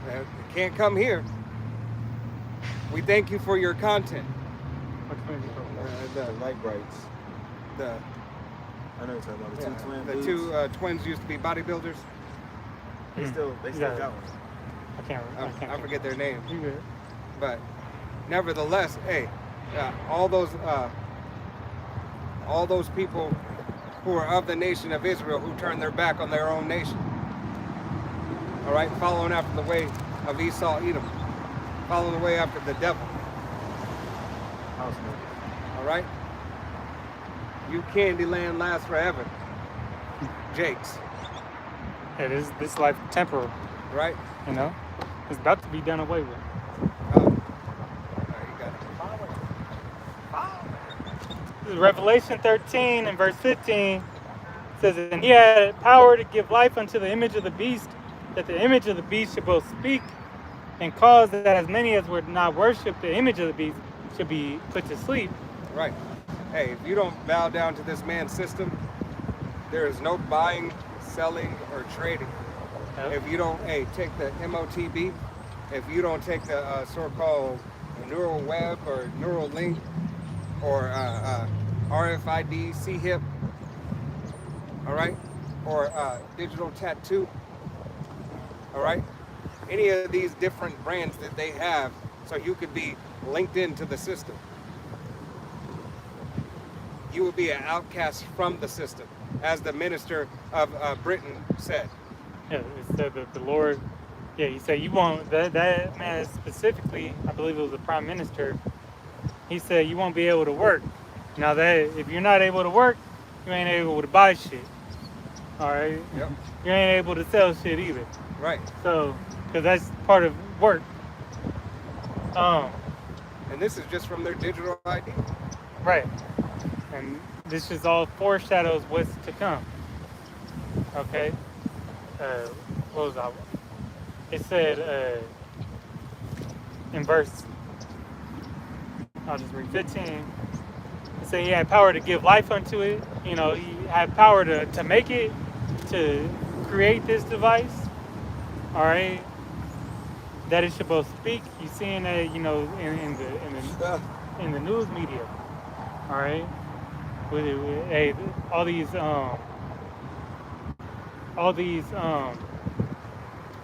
They can't come here. We thank you for your content. The light brights. I know you're talking about the two twin The dudes. two twins used to be bodybuilders. They still Yeah. got one. I forget their names. You good. But nevertheless, hey, all those all those people who are of the nation of Israel who turned their back on their own nation. All right, following after the way of Esau, Edom, following the way after the devil. All right, you Candyland lasts forever, Jakes. It is this life temporal, Right? you know? It's about to be done away with. Oh. All right, you got it. Revelation 13 and verse 15 says, and he had power to give life unto the image of the beast, that the image of the beast should both speak and cause that as many as would not worship the image of the beast should be put to sleep. Right. Hey, if you don't bow down to this man's system, there is no buying, selling, or trading. Yep. If you don't, take the MOTB, if you don't take the so-called neural web or neural link or RFID, C-HIP, all right, or digital tattoo, all right, any of these different brands that they have, so you could be linked into the system. You would be an outcast from the system, as the minister of Britain said. Yeah, it said that the Lord, yeah, he said you won't, that man specifically, I believe it was the prime minister, he said you won't be able to work. Now that, if you're not able to work, you ain't able to buy shit. All right? Yep. You ain't able to sell shit either. Right. So, because that's part of work. And this is just from their digital ID. Right. And this is all foreshadows what's to come. Okay? What was that? It said in verse, I'll just read 15. It said he had power to give life unto it. You know, he had power to make it, to create this device. All right? That it should both speak. You seeing that, you know, in the news media. All right? With hey, all these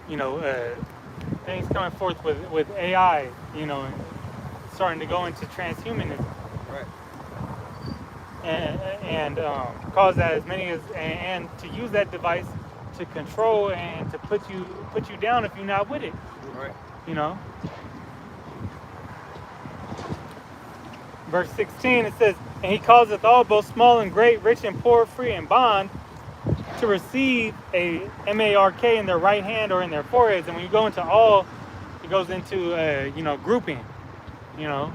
you know, things coming forth with AI, you know, and starting to go into transhumanism. Right. And cause that as many as and to use that device to control and to put you down if you're not with it. Right. You know. Verse 16 it says, and he causeth all, both small and great, rich and poor, free and bond, to receive a mark in their right hand or in their foreheads. And when you go into all, it goes into you know, grouping, you know,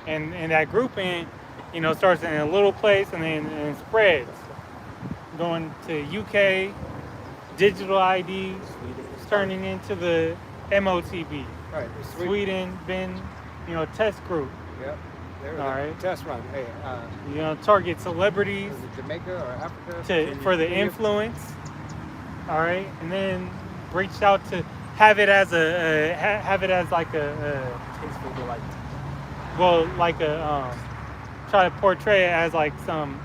and that grouping, you know, starts in a little place and then spreads, going to UK, digital ID, turning into the MOTB. Right. Sweden been, you know, test group. Yep. There was All a right. test run. Hey, You know, target celebrities was it Jamaica or Africa? for the influence. All right, and then reach out to have it as like a tasteful delight. Well, like a try to portray it as like some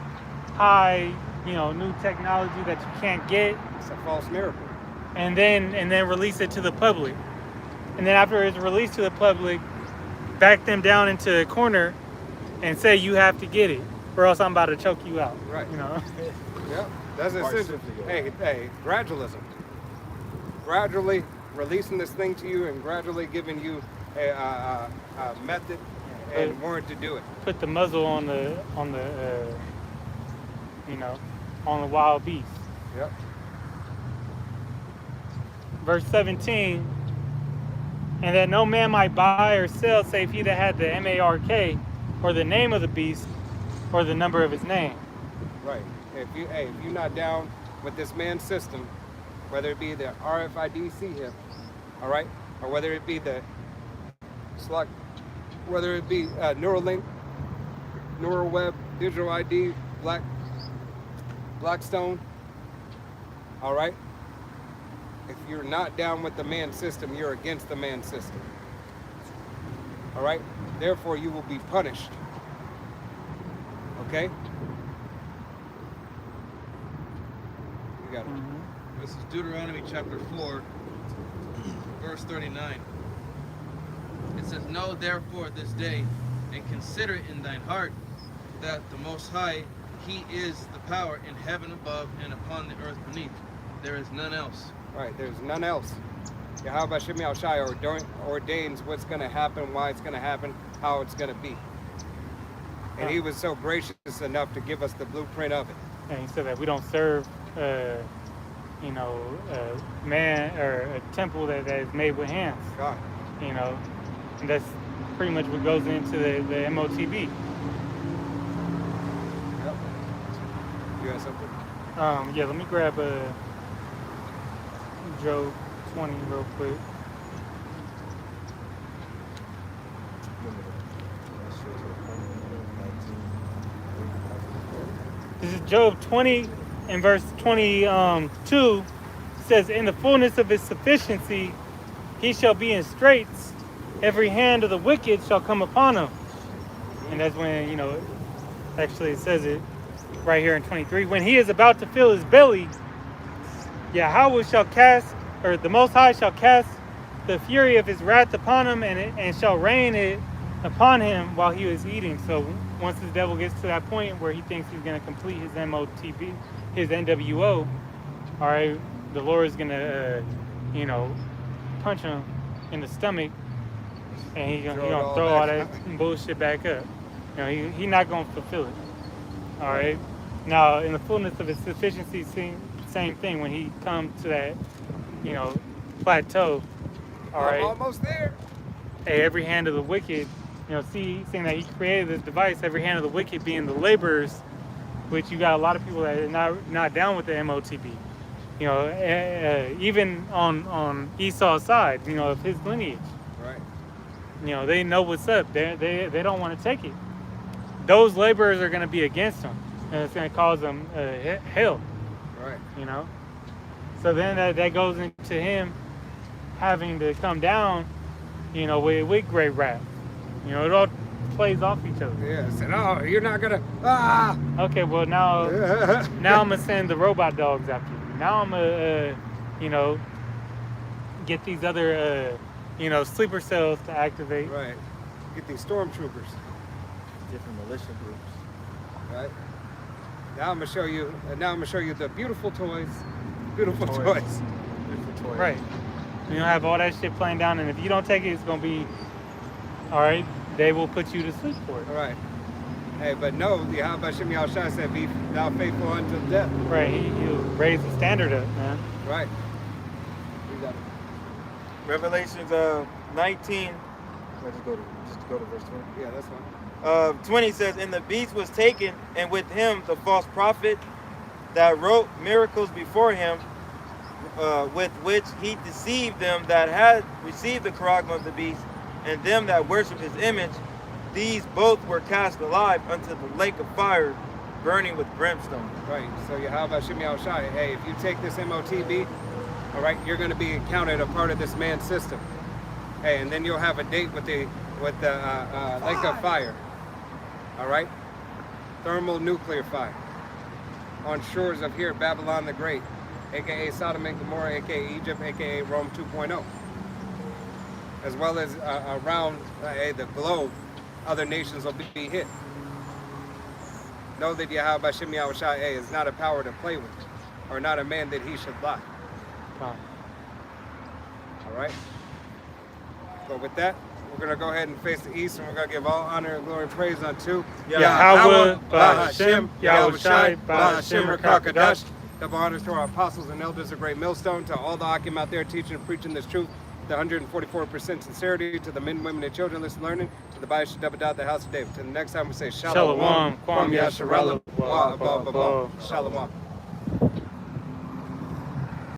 high, you know, new technology that you can't get, It's a false miracle. and then release it to the public. And then after it's released to the public, back them down into a corner and say you have to get it, or else I'm about to choke you out. Right. You know. Yep. That's essential. Hey, gradualism. Gradually releasing this thing to you and gradually giving you a method and warrant to do it. Put the muzzle on the you know, on the wild beast. Yep. Verse 17, and that no man might buy or sell save he that had the MARK, or the name of the beast, or the number of his name. Right. If you're not down with this man's system, whether it be the RFID C-HIP, all right, or whether it be the slug, whether it be Neuralink, Neural Web, Digital ID, Blackstone, all right. If you're not down with the man's system, you're against the man's system. All right? Therefore, you will be punished. Okay? You got it. This is Deuteronomy chapter 4, verse 39. It says, know therefore this day, and consider it in thine heart, that the Most High, He is the power in heaven above and upon the earth beneath. There is none else. Right, there's none else. Yahweh Shem Shai ordains what's going to happen, why it's going to happen, how it's going to be. And he was so gracious enough to give us the blueprint of it. And he said that we don't serve, you know, a man or a temple that is made with hands. God. You know, and that's pretty much what goes into the MOTB. Yep. You got something? Yeah, let me grab Job 20 real quick. This is Job 20 and verse 22 says, in the fullness of his sufficiency, he shall be in straits. Every hand of the wicked shall come upon him. And that's when, you know, actually it says it right here in 23. When he is about to fill his belly, Yahweh shall cast, or the Most High shall cast the fury of his wrath upon him and shall rain it upon him while he was eating. So once the devil gets to that point where he thinks he's going to complete his MOTB, his NWO, all right, the Lord is going to, you know, punch him in the stomach, and he's going to throw all that bullshit back up. You know, he's not going to fulfill it. All right. Now, in the fullness of his sufficiency, same thing. When he comes to that, you know, plateau, all right. I'm almost there. Hey, every hand of the wicked, you know, seeing that he created this device, every hand of the wicked being the laborers, which you got a lot of people that are not down with the MOTB. You know, even on Esau's side, you know, of his lineage. Right. You know, they know what's up. They don't want to take it. Those laborers are going to be against him, and it's going to cause them hell. Right. You know. So then that goes into him having to come down, you know, with great wrath. You know, it all plays off each other. Yeah. I said, oh, you're not gonna. Okay. Well, now I'm gonna send the robot dogs after you. Now I'm gonna, you know, get these other, you know, sleeper cells to activate. Right. Get these stormtroopers. Different militia groups. Right. Now I'm gonna show you. Now I'm gonna show you the beautiful toys. Beautiful toys. Beautiful toys. Right. You know, have all that shit playing down, and if you don't take it, it's gonna be, all right. They will put you to sleep for it. All right. Hey, but no, the Yahweh Shem Shai said, "Be thou faithful unto death." Right. He'll raise the standard up, man. Right. You got it. Revelations 19. Just go to verse 20. Yeah, that's fine. 20 says, and the beast was taken, and with him the false prophet that wrote miracles before him, with which he deceived them that had received the charagma of the beast, and them that worship his image. These both were cast alive unto the lake of fire, burning with brimstone. Right. So Yahweh Shem Shai, hey, if you take this MOTB, all right, you're going to be counted a part of this man's system. Hey, and then you'll have a date with the lake of fire. All right, thermonuclear fire on shores of here, Babylon the Great, aka Sodom and Gomorrah, aka Egypt, aka Rome 2.0, as well as around the globe, other nations will be hit. Know that Yahweh Shem Shai is not a power to play with, or not a man that he should lie. Fine. All right. But with that, we're going to go ahead and face the east, and we're going to give all honor and glory and praise unto Yahweh, Bahashem, Yahweh Shai, Bahashem, Rakakadash. Double honors to our apostles and elders of Great Millstone, to all the Akim out there teaching and preaching this truth, the 144% sincerity, to the men, women, and children listening learning, to the Ba'ish Dabbadah, the house of David. Till the next time we say Shalom, Shalom, Kwam Yasharallah, Yasharallah, Shalom.